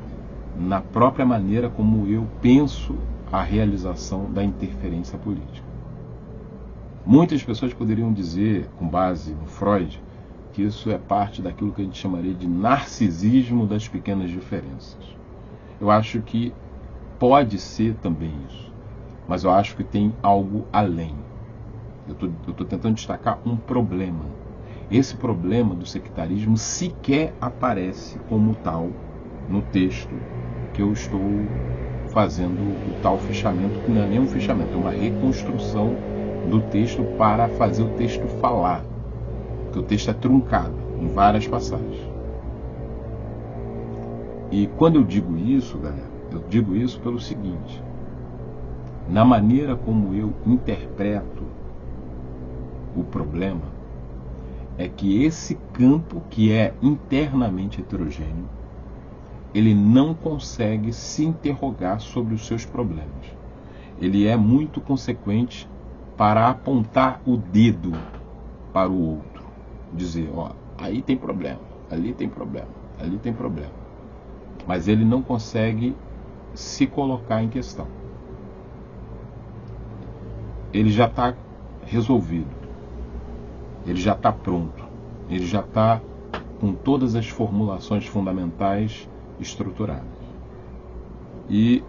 na própria maneira como eu penso a realização da interferência política. Muitas pessoas poderiam dizer, com base no Freud, que isso é parte daquilo que a gente chamaria de narcisismo das pequenas diferenças. Eu acho que pode ser também isso, mas eu acho que tem algo além. Eu estou tentando destacar um problema. Esse problema do sectarismo sequer aparece como tal no texto que eu estou fazendo o tal fichamento, que não é nem um fichamento, é uma reconstrução do texto para fazer o texto falar, porque o texto é truncado em várias passagens. E quando eu digo isso, galera, eu digo isso pelo seguinte: na maneira como eu interpreto o problema, é que esse campo que é internamente heterogêneo, ele não consegue se interrogar sobre os seus problemas. Ele é muito consequente para apontar o dedo para o outro. Dizer, ó, aí tem problema, ali tem problema, ali tem problema. Mas ele não consegue se colocar em questão. Ele já está resolvido. Ele já está pronto. Ele já está com todas as formulações fundamentais estruturadas. E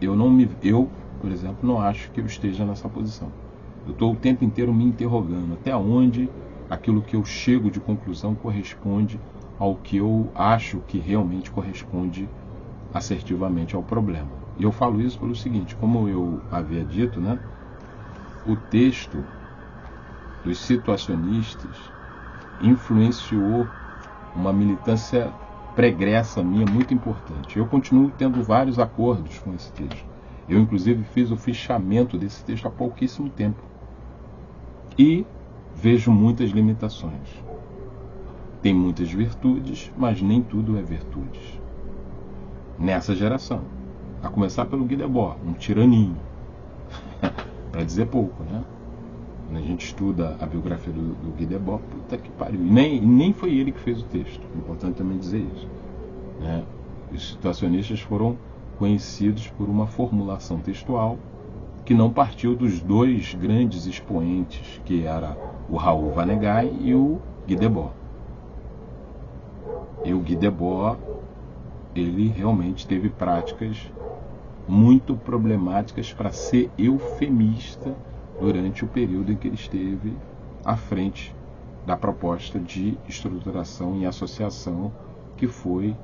eu, por exemplo, não acho que eu esteja nessa posição. Eu estou o tempo inteiro me interrogando até onde aquilo que eu chego de conclusão corresponde ao que eu acho que realmente corresponde assertivamente ao problema. E eu falo isso pelo seguinte, como eu havia dito, né? O texto dos situacionistas influenciou uma militância pregressa minha muito importante. Eu continuo tendo vários acordos com esse texto. Eu, inclusive, fiz o fichamento desse texto há pouquíssimo tempo. E vejo muitas limitações. Tem muitas virtudes, mas nem tudo é virtudes. Nessa geração. A começar pelo Guy Debord, um tiraninho. Para dizer pouco, né? Quando a gente estuda a biografia do Guy Debord, puta que pariu. E nem foi ele que fez o texto. É importante também dizer isso. Né? Os situacionistas foram conhecidos por uma formulação textual que não partiu dos dois grandes expoentes, que era o Raoul Vanegai e o Guy Debord. E o Guy Debord, ele realmente teve práticas muito problemáticas, para ser eufemista, durante o período em que ele esteve à frente da proposta de estruturação e associação que foi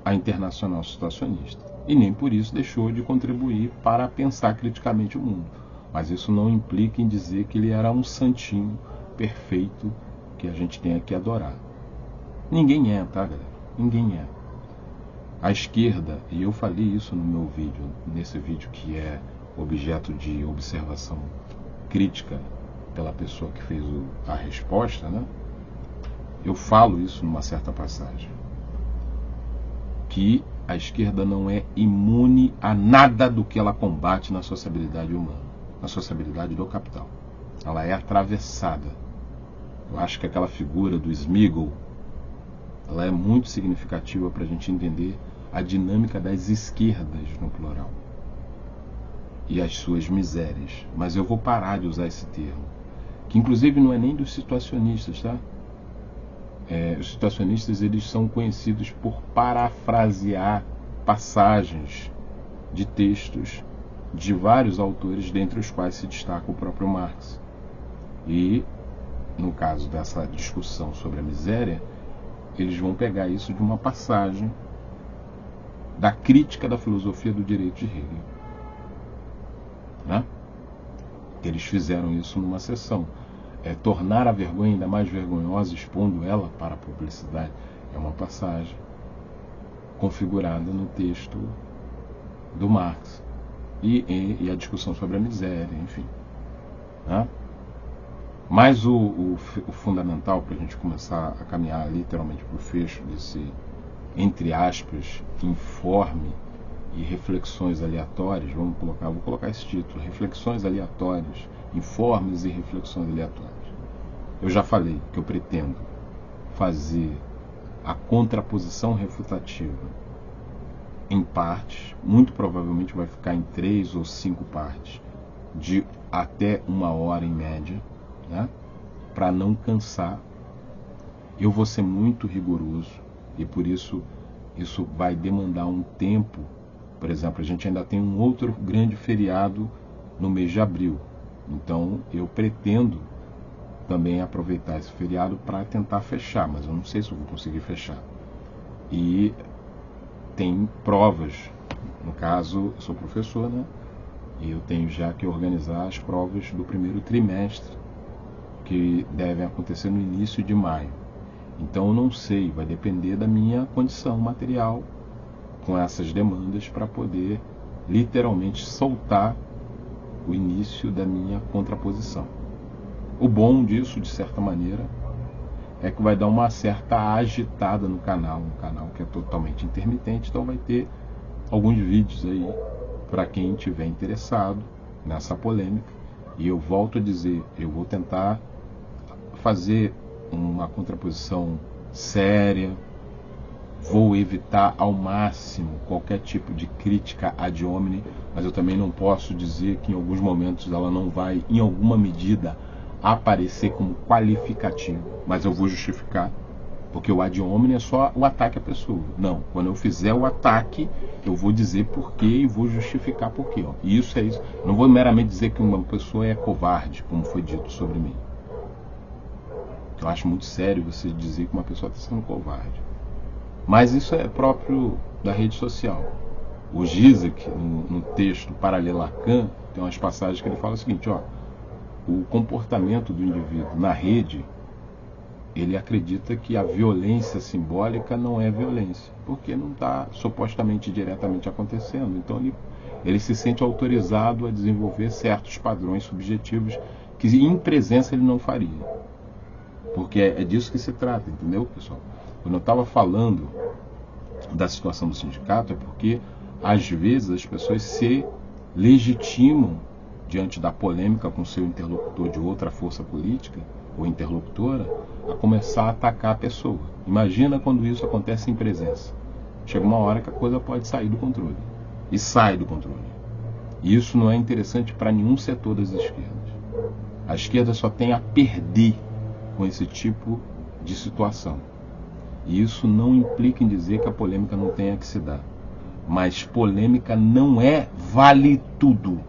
a Internacional Situacionista. E nem por isso deixou de contribuir para pensar criticamente o mundo. Mas isso não implica em dizer que ele era um santinho perfeito que a gente tem que adorar. Ninguém é, tá, galera? Ninguém é. A esquerda, e eu falei isso no meu vídeo, nesse vídeo que é objeto de observação crítica pela pessoa que fez a resposta, né? Eu falo isso numa certa passagem. Que a esquerda não é imune a nada do que ela combate na sociabilidade humana, na sociabilidade do capital. Ela é atravessada. Eu acho que aquela figura do Smigel, ela é muito significativa para a gente entender a dinâmica das esquerdas no plural e as suas misérias. Mas eu vou parar de usar esse termo, que inclusive não é nem dos situacionistas, tá? Os situacionistas, eles são conhecidos por parafrasear passagens de textos de vários autores, dentre os quais se destaca o próprio Marx. E, no caso dessa discussão sobre a miséria, eles vão pegar isso de uma passagem da crítica da filosofia do direito de Hegel. Né? Eles fizeram isso numa sessão. Tornar a vergonha ainda mais vergonhosa, expondo ela para a publicidade, é uma passagem configurada no texto do Marx. E a discussão sobre a miséria, enfim. Né? Mas o fundamental, para a gente começar a caminhar literalmente para o fecho desse, entre aspas, informe e reflexões aleatórias, vou colocar esse título, reflexões aleatórias, informes e reflexões aleatórias. Eu já falei que eu pretendo fazer a contraposição refutativa em partes, muito provavelmente vai ficar em 3 ou 5 partes, de até 1 hora em média, né? Para não cansar. Eu vou ser muito rigoroso e por isso vai demandar um tempo. Por exemplo, a gente ainda tem um outro grande feriado no mês de abril. Então, eu pretendo também aproveitar esse feriado para tentar fechar, mas eu não sei se eu vou conseguir fechar. E tem provas. No caso, eu sou professor, né? E eu tenho já que organizar as provas do primeiro trimestre, que devem acontecer no início de maio. Então, eu não sei, vai depender da minha condição material com essas demandas para poder literalmente soltar o início da minha contraposição. O bom disso, de certa maneira, é que vai dar uma certa agitada no canal, um canal que é totalmente intermitente, então vai ter alguns vídeos aí para quem estiver interessado nessa polêmica. E eu volto a dizer, eu vou tentar fazer uma contraposição séria, vou evitar ao máximo qualquer tipo de crítica ad hominem, mas eu também não posso dizer que em alguns momentos ela não vai, em alguma medida, aparecer como qualificativo, mas eu vou justificar, porque o ad hominem é só o ataque à pessoa. Não, quando eu fizer o ataque, eu vou dizer porquê e vou justificar porquê. Ó. E isso é isso. Não vou meramente dizer que uma pessoa é covarde, como foi dito sobre mim. Eu acho muito sério você dizer que uma pessoa está sendo covarde. Mas isso é próprio da rede social. O Zizek, no texto Paralelo a Lacan, tem umas passagens que ele fala o seguinte, ó, o comportamento do indivíduo na rede, ele acredita que a violência simbólica não é violência, porque não está supostamente diretamente acontecendo. Então ele se sente autorizado a desenvolver certos padrões subjetivos que em presença ele não faria. Porque é disso que se trata, entendeu, pessoal? Quando eu estava falando da situação do sindicato, é porque às vezes as pessoas se legitimam diante da polêmica com seu interlocutor de outra força política ou interlocutora, a começar a atacar a pessoa. Imagina quando isso acontece em presença. Chega uma hora que a coisa pode sair do controle. E sai do controle. E isso não é interessante para nenhum setor das esquerdas. A esquerda só tem a perder com esse tipo de situação. E isso não implica em dizer que a polêmica não tenha que se dar. Mas polêmica não é vale tudo.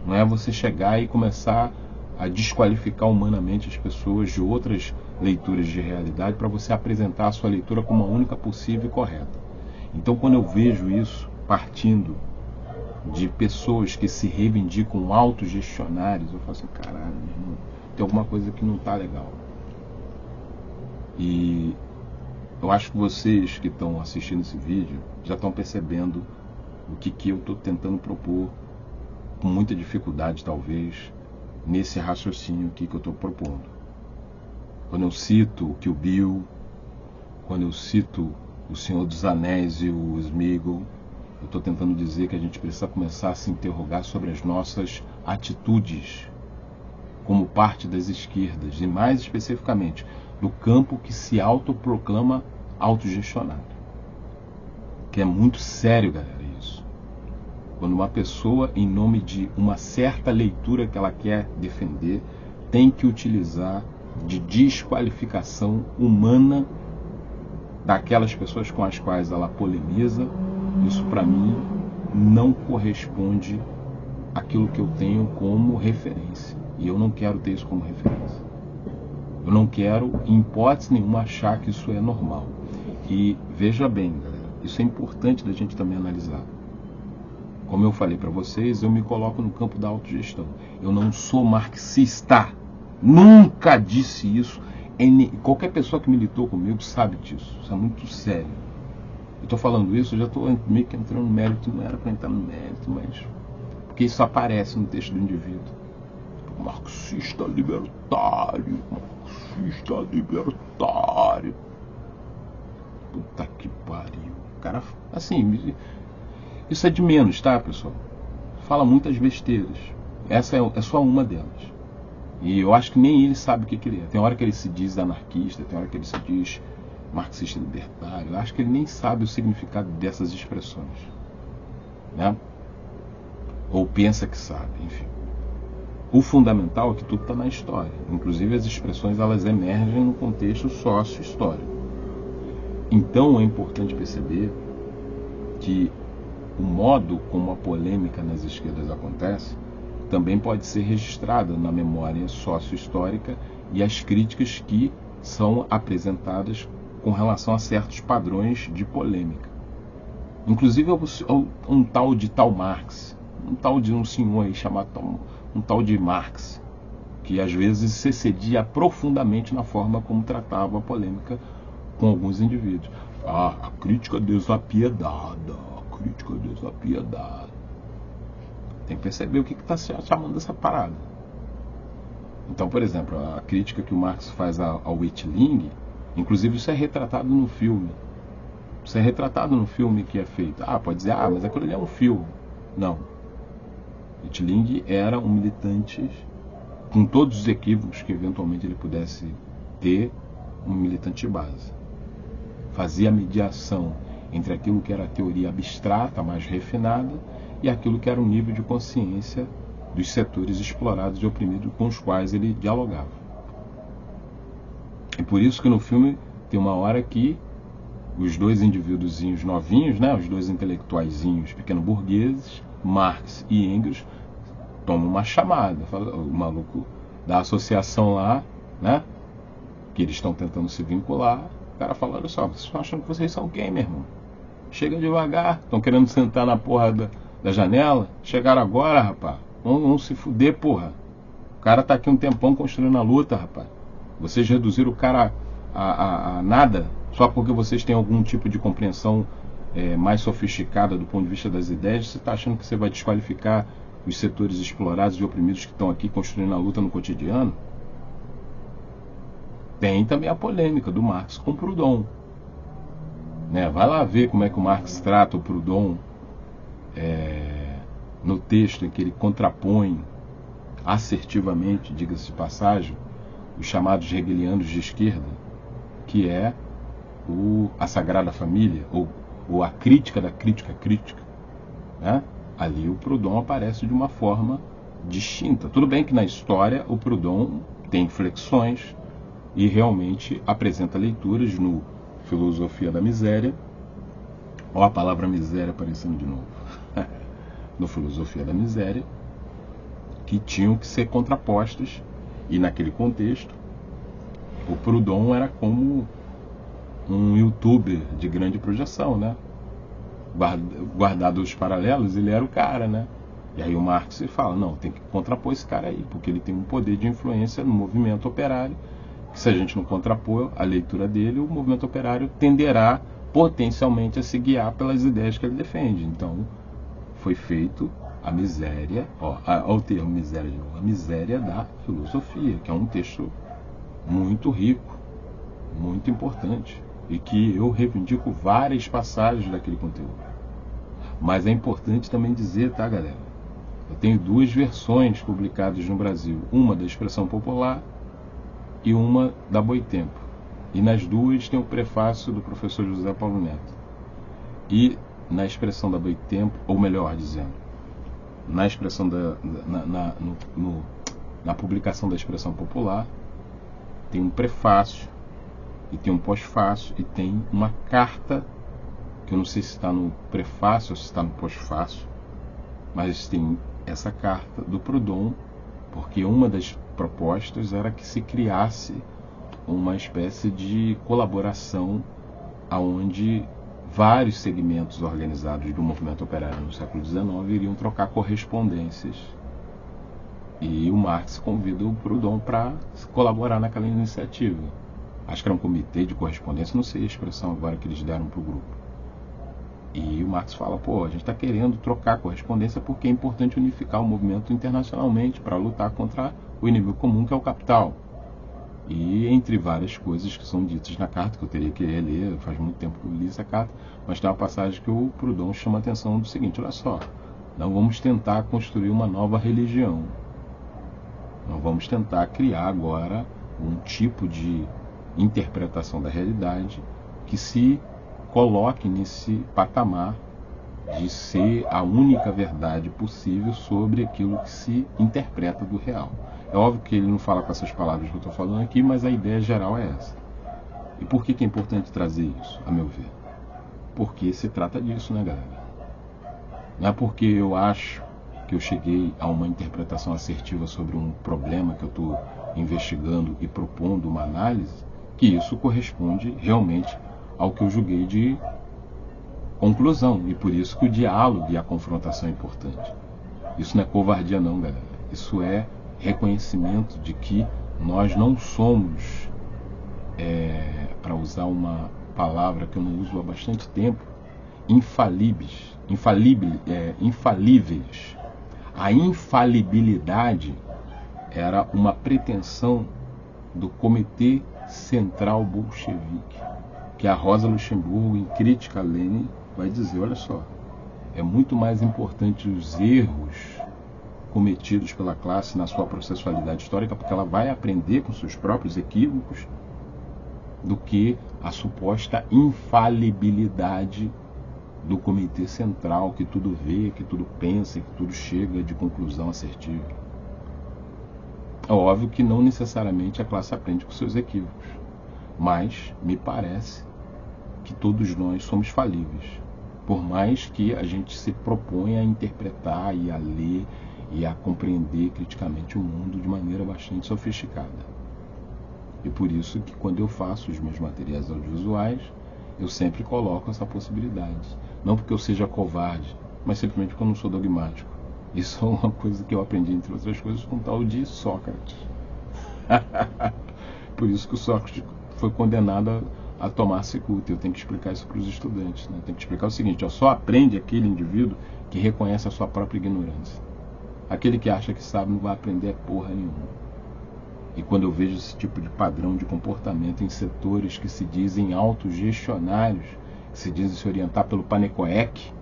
Não é você chegar e começar a desqualificar humanamente as pessoas de outras leituras de realidade para você apresentar a sua leitura como a única possível e correta. Então, quando eu vejo isso partindo de pessoas que se reivindicam autogestionários, eu falo assim, caralho, meu irmão, tem alguma coisa que não está legal. E eu acho que vocês que estão assistindo esse vídeo já estão percebendo o que eu estou tentando propor, com muita dificuldade talvez, nesse raciocínio aqui que eu estou propondo. Quando eu cito o Kill Bill, quando eu cito o Senhor dos Anéis e o Sméagol, eu estou tentando dizer que a gente precisa começar a se interrogar sobre as nossas atitudes como parte das esquerdas, e mais especificamente do campo que se autoproclama autogestionado. Que é muito sério, galera, isso. Quando uma pessoa, em nome de uma certa leitura que ela quer defender, tem que utilizar de desqualificação humana daquelas pessoas com as quais ela polemiza, isso para mim não corresponde àquilo que eu tenho como referência. E eu não quero ter isso como referência. Eu não quero, em hipótese nenhuma, achar que isso é normal. E veja bem, galera, isso é importante da gente também analisar. Como eu falei para vocês, eu me coloco no campo da autogestão. Eu não sou marxista. Nunca disse isso. Qualquer pessoa que militou comigo sabe disso. Isso é muito sério. Eu estou falando isso, eu já estou meio que entrando no mérito. Não era para entrar no mérito, mas... porque isso aparece no texto do indivíduo. Marxista libertário. Marxista libertário. Puta que pariu. Cara, assim... isso é de menos, tá, pessoal? Fala muitas besteiras. Essa é só uma delas. E eu acho que nem ele sabe o que ele é. Tem hora que ele se diz anarquista, tem hora que ele se diz marxista libertário. Eu acho que ele nem sabe o significado dessas expressões, né? Ou pensa que sabe, enfim. O fundamental é que tudo está na história. Inclusive as expressões, elas emergem no contexto sócio-histórico. Então é importante perceber que o modo como a polêmica nas esquerdas acontece também pode ser registrada na memória sócio-histórica e as críticas que são apresentadas com relação a certos padrões de polêmica. Inclusive um tal de Marx, um tal de um senhor aí chamado um tal de Marx, que às vezes se excedia profundamente na forma como tratava a polêmica com alguns indivíduos. A crítica desapiedada. Crítica desapiedada. Tem que perceber o que está chamando essa parada. Então, por exemplo, a crítica que o Marx faz ao Etling, inclusive isso é retratado no filme. Isso é retratado no filme que é feito. Pode dizer, mas aquilo ali é um filme. Não. Etling era um militante, com todos os equívocos que eventualmente ele pudesse ter, um militante de base. Fazia a mediação entre aquilo que era a teoria abstrata, mais refinada, e aquilo que era o nível de consciência dos setores explorados e oprimidos com os quais ele dialogava. E por isso que no filme tem uma hora que os dois indivíduozinhos novinhos, né, os dois intelectuaizinhos pequeno-burgueses, Marx e Engels, tomam uma chamada. O maluco da associação lá, né, que eles estão tentando se vincular, o cara fala, olha só, vocês estão achando que vocês são quem, meu irmão? Chega devagar, estão querendo sentar na porra da janela, chegaram agora, rapaz, vamos se fuder, porra. O cara tá aqui um tempão construindo a luta, rapaz. Vocês reduziram o cara a nada, só porque vocês têm algum tipo de compreensão mais sofisticada do ponto de vista das ideias. Você está achando que você vai desqualificar os setores explorados e oprimidos que estão aqui construindo a luta no cotidiano? Tem também a polêmica do Marx com Proudhon. Vai lá ver como é que o Marx trata o Proudhon no texto em que ele contrapõe assertivamente, diga-se de passagem, os chamados hegelianos de esquerda, que é a Sagrada Família, ou a crítica da crítica crítica. Ali o Proudhon aparece de uma forma distinta. Tudo bem que na história o Proudhon tem inflexões e realmente apresenta leituras no Filosofia da Miséria. Olha a palavra miséria aparecendo de novo. No Filosofia da Miséria, que tinham que ser contrapostas, e naquele contexto o Proudhon era como um youtuber de grande projeção, né? Guardado os paralelos, ele era o cara, né? E aí o Marx fala, não, tem que contrapor esse cara aí, porque ele tem um poder de influência no movimento operário, que se a gente não contrapor a leitura dele, o movimento operário tenderá potencialmente a se guiar pelas ideias que ele defende. Então foi feito a miséria, o termo miséria de novo, a miséria da filosofia, que é um texto muito rico, muito importante, e que eu reivindico várias passagens daquele conteúdo. Mas é importante também dizer, tá, galera? Eu tenho duas versões publicadas no Brasil, uma da Expressão Popular e uma da Boitempo. E nas duas tem o prefácio do professor José Paulo Neto. E na Expressão da Boitempo, ou melhor dizendo, na expressão na publicação da Expressão Popular, tem um prefácio e tem um pós-fácio e tem uma carta, que eu não sei se está no prefácio ou se está no pós-fácio, mas tem essa carta do Proudhon, porque uma das propostas era que se criasse uma espécie de colaboração onde vários segmentos organizados do movimento operário no século XIX iriam trocar correspondências. E o Marx convida o Proudhon para colaborar naquela iniciativa. Acho que era um comitê de correspondência, não sei a expressão agora que eles deram para o grupo. E o Marx fala, a gente está querendo trocar correspondência porque é importante unificar o movimento internacionalmente para lutar contra o inimigo comum, que é o capital. E entre várias coisas que são ditas na carta, que eu teria que reler, faz muito tempo que eu li essa carta, mas tem uma passagem que o Proudhon chama a atenção do seguinte, olha só, não vamos tentar construir uma nova religião, não vamos tentar criar agora um tipo de interpretação da realidade que se coloque nesse patamar de ser a única verdade possível sobre aquilo que se interpreta do real. É óbvio que ele não fala com essas palavras que eu estou falando aqui, mas a ideia geral é essa. E por que é importante trazer isso, a meu ver? Porque se trata disso, né, galera? Não é porque eu acho que eu cheguei a uma interpretação assertiva sobre um problema que eu estou investigando e propondo uma análise, que isso corresponde realmente ao que eu julguei de conclusão. E por isso que o diálogo e a confrontação é importante. Isso não é covardia não, galera. Isso é reconhecimento de que nós não somos, para usar uma palavra que eu não uso há bastante tempo, infalíveis. A infalibilidade era uma pretensão do Comitê Central Bolchevique, que a Rosa Luxemburgo, em Crítica a Lenin, vai dizer, olha só, é muito mais importante os erros cometidos pela classe na sua processualidade histórica, porque ela vai aprender com seus próprios equívocos, do que a suposta infalibilidade do Comitê Central, que tudo vê, que tudo pensa, que tudo chega de conclusão assertiva. É óbvio que não necessariamente a classe aprende com seus equívocos, mas me parece que todos nós somos falíveis, por mais que a gente se proponha a interpretar e a ler e a compreender criticamente o mundo de maneira bastante sofisticada. E por isso que quando eu faço os meus materiais audiovisuais, eu sempre coloco essa possibilidade. Não porque eu seja covarde, mas simplesmente porque eu não sou dogmático. Isso é uma coisa que eu aprendi, entre outras coisas, com o tal de Sócrates. Por isso que o Sócrates foi condenado a tomar cicuta. Eu tenho que explicar isso para os estudantes, né? Eu tenho que explicar o seguinte, só aprende aquele indivíduo que reconhece a sua própria ignorância. Aquele que acha que sabe não vai aprender porra nenhuma. E quando eu vejo esse tipo de padrão de comportamento em setores que se dizem autogestionários, que se dizem se orientar pelo Panecoek,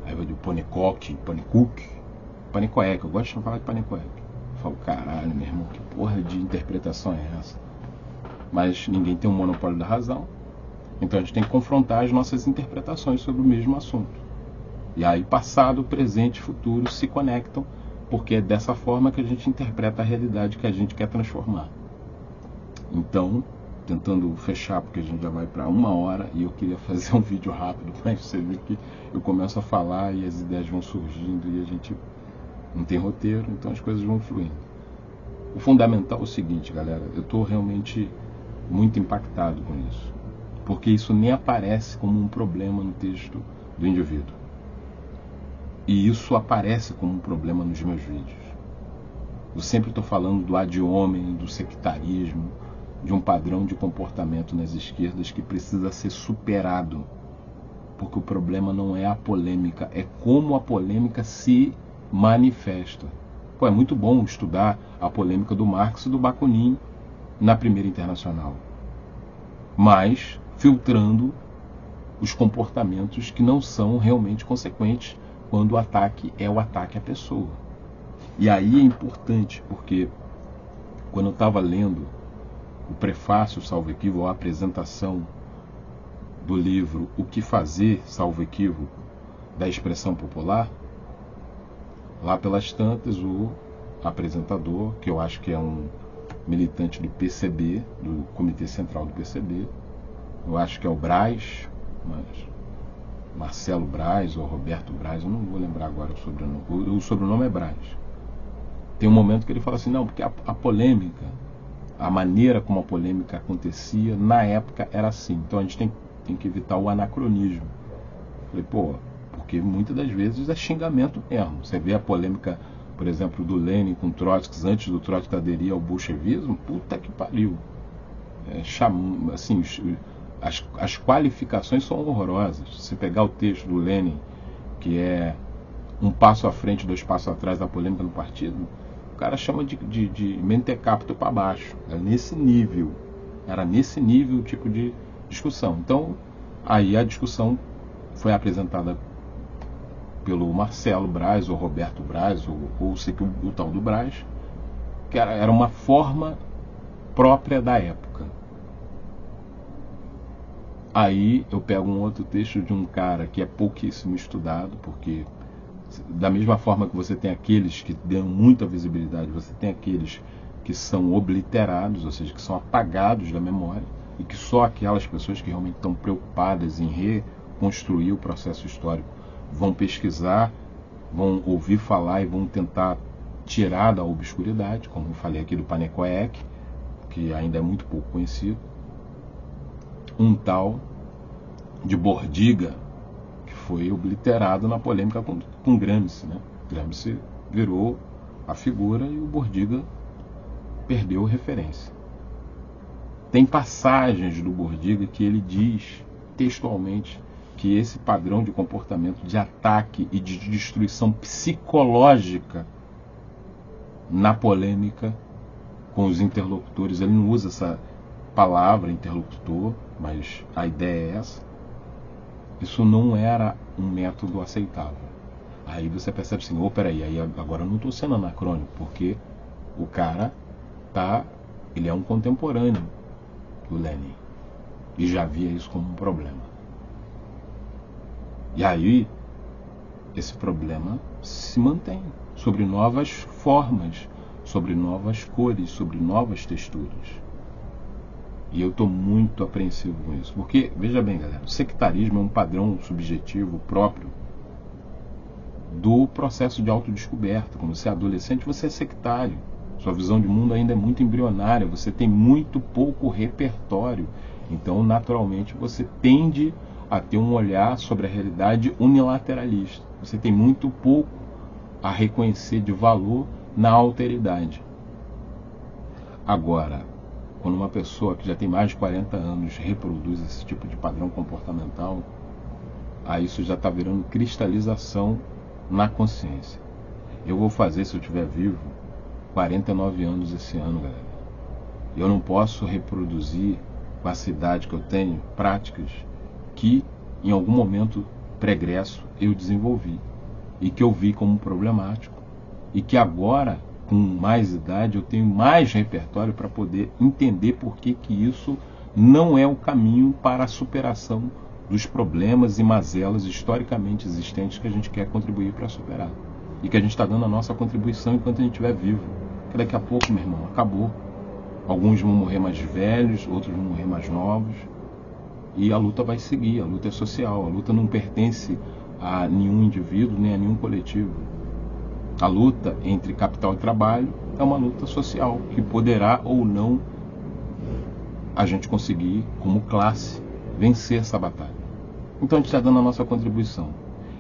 aí eu digo Panecoek, eu gosto de falar de Panecoek. Eu falo, caralho, meu irmão, que porra de interpretação é essa? Mas ninguém tem um monopólio da razão, então a gente tem que confrontar as nossas interpretações sobre o mesmo assunto. E aí passado, presente e futuro se conectam, porque é dessa forma que a gente interpreta a realidade que a gente quer transformar. Então, tentando fechar, porque a gente já vai para 1 hora, e eu queria fazer um vídeo rápido, mas você vê que eu começo a falar e as ideias vão surgindo e a gente não tem roteiro, então as coisas vão fluindo. O fundamental é o seguinte, galera, eu estou realmente muito impactado com isso, porque isso nem aparece como um problema no texto do indivíduo. E isso aparece como um problema nos meus vídeos. Eu sempre estou falando do ad hominem, do sectarismo, de um padrão de comportamento nas esquerdas que precisa ser superado. Porque o problema não é a polêmica, é como a polêmica se manifesta. Pô, é muito bom estudar a polêmica do Marx e do Bakunin na Primeira Internacional, mas filtrando os comportamentos que não são realmente consequentes quando o ataque é o ataque à pessoa. E aí é importante, porque quando eu estava lendo o prefácio, salvo equívoco, ou a apresentação do livro O que Fazer, salvo equívoco, da Expressão Popular, lá pelas tantas o apresentador, que eu acho que é um militante do PCB, do Comitê Central do PCB, eu acho que é o Braz, mas Marcelo Braz ou Roberto Braz, eu não vou lembrar agora o sobrenome. O sobrenome é Braz. Tem um momento que ele fala assim, não, porque a polêmica, a maneira como a polêmica acontecia, na época era assim. Então a gente tem que evitar o anacronismo. Falei, pô, porque muitas das vezes é xingamento mesmo. Você vê a polêmica, por exemplo, do Lenin com Trotsky, antes do Trotsky aderir ao bolchevismo, puta que pariu. Assim, as qualificações são horrorosas. Se pegar o texto do Lenin, que é um passo à frente, 2 passos atrás da polêmica no partido, o cara chama de mentecapto para baixo. Era nesse nível o tipo de discussão. Então, aí a discussão foi apresentada pelo Marcelo Braz, ou Roberto Braz, ou sei que o tal do Braz, que era uma forma própria da época. Aí eu pego um outro texto de um cara que é pouquíssimo estudado, porque da mesma forma que você tem aqueles que dão muita visibilidade, você tem aqueles que são obliterados, ou seja, que são apagados da memória, e que só aquelas pessoas que realmente estão preocupadas em reconstruir o processo histórico vão pesquisar, vão ouvir falar e vão tentar tirar da obscuridade, como eu falei aqui do Panecoek, que ainda é muito pouco conhecido. Um tal de Bordiga, que foi obliterado na polêmica com Gramsci, né? Gramsci virou a figura e o Bordiga perdeu referência. Tem passagens do Bordiga que ele diz textualmente que esse padrão de comportamento de ataque e de destruição psicológica na polêmica com os interlocutores. Ele não usa essa palavra interlocutor, mas a ideia é essa. Isso não era um método aceitável. Aí você percebe assim, peraí, aí agora eu não estou sendo anacrônico, porque o cara ele é um contemporâneo do Lenin e já via isso como um problema. E aí esse problema se mantém sobre novas formas, sobre novas cores, sobre novas texturas. E eu estou muito apreensivo com isso. Porque, veja bem, galera, o sectarismo é um padrão subjetivo próprio do processo de autodescoberta. Quando você é adolescente, você é sectário. Sua visão de mundo ainda é muito embrionária. Você tem muito pouco repertório. Então, naturalmente, você tende a ter um olhar sobre a realidade unilateralista. Você tem muito pouco a reconhecer de valor na alteridade. Agora, quando uma pessoa que já tem mais de 40 anos reproduz esse tipo de padrão comportamental, aí isso já está virando cristalização na consciência. Eu vou fazer, se eu estiver vivo, 49 anos esse ano, galera. Eu não posso reproduzir, com essa idade que eu tenho, práticas que em algum momento pregresso eu desenvolvi e que eu vi como problemático e que agora, com mais idade, eu tenho mais repertório para poder entender por que isso não é o caminho para a superação dos problemas e mazelas historicamente existentes que a gente quer contribuir para superar. E que a gente está dando a nossa contribuição enquanto a gente estiver vivo. Porque daqui a pouco, meu irmão, acabou. Alguns vão morrer mais velhos, outros vão morrer mais novos. E a luta vai seguir, a luta é social, a luta não pertence a nenhum indivíduo nem a nenhum coletivo. A luta entre capital e trabalho é uma luta social, que poderá ou não a gente conseguir, como classe, vencer essa batalha. Então a gente está dando a nossa contribuição.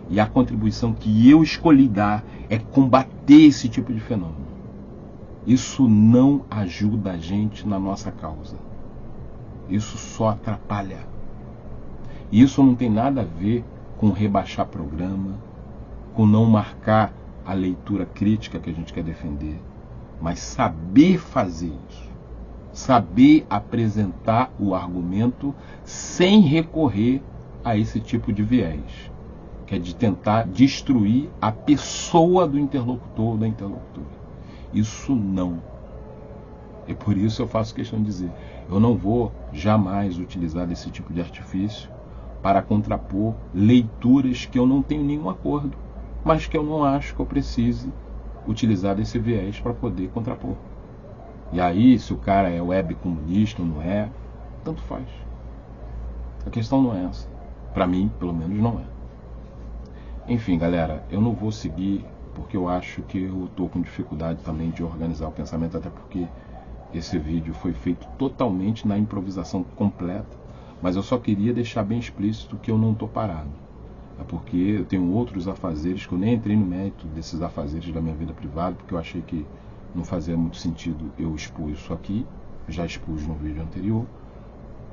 E a contribuição que eu escolhi dar é combater esse tipo de fenômeno. Isso não ajuda a gente na nossa causa. Isso só atrapalha. E isso não tem nada a ver com rebaixar programa, com não marcar a leitura crítica que a gente quer defender, mas saber fazer isso, saber apresentar o argumento sem recorrer a esse tipo de viés, que é de tentar destruir a pessoa do interlocutor ou da interlocutora. Isso não. E por isso eu faço questão de dizer, eu não vou jamais utilizar desse tipo de artifício para contrapor leituras que eu não tenho nenhum acordo, mas que eu não acho que eu precise utilizar desse viés para poder contrapor. E aí, se o cara é web comunista ou não é, tanto faz. A questão não é essa. Para mim, pelo menos, não é. Enfim, galera, eu não vou seguir porque eu acho que eu estou com dificuldade também de organizar o pensamento, até porque esse vídeo foi feito totalmente na improvisação completa, mas eu só queria deixar bem explícito que eu não estou parado. É porque eu tenho outros afazeres, que eu nem entrei no mérito desses afazeres da minha vida privada, porque eu achei que não fazia muito sentido eu expor isso aqui, já expus no vídeo anterior,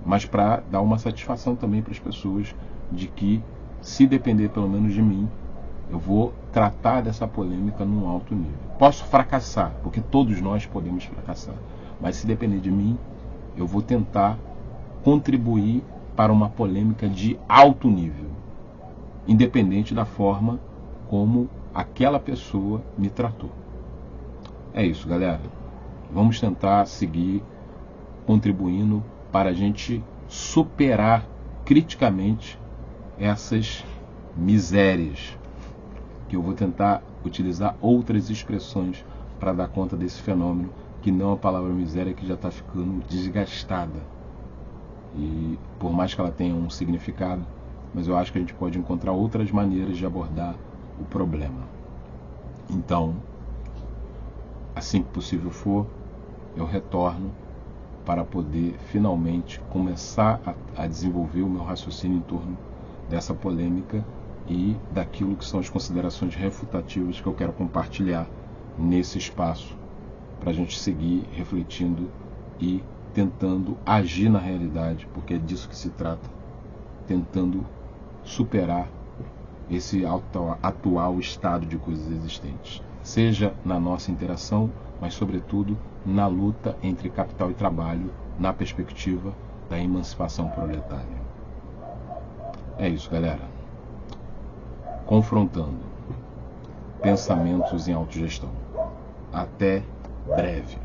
mas para dar uma satisfação também para as pessoas de que, se depender pelo menos de mim, eu vou tratar dessa polêmica num alto nível. Posso fracassar, porque todos nós podemos fracassar, mas se depender de mim, eu vou tentar contribuir para uma polêmica de alto nível, independente da forma como aquela pessoa me tratou. É isso, galera. Vamos tentar seguir contribuindo para a gente superar criticamente essas misérias, que eu vou tentar utilizar outras expressões para dar conta desse fenômeno, que não a palavra miséria, que já está ficando desgastada. E por mais que ela tenha um significado, mas eu acho que a gente pode encontrar outras maneiras de abordar o problema. Então, assim que possível for, eu retorno para poder finalmente começar a desenvolver o meu raciocínio em torno dessa polêmica e daquilo que são as considerações refutativas que eu quero compartilhar nesse espaço, para a gente seguir refletindo e tentando agir na realidade, porque é disso que se trata, tentando superar esse atual estado de coisas existentes. seja na nossa interação, mas sobretudo na luta entre capital e trabalho, na perspectiva da emancipação proletária. É isso, galera. Confrontando pensamentos em autogestão. Até breve.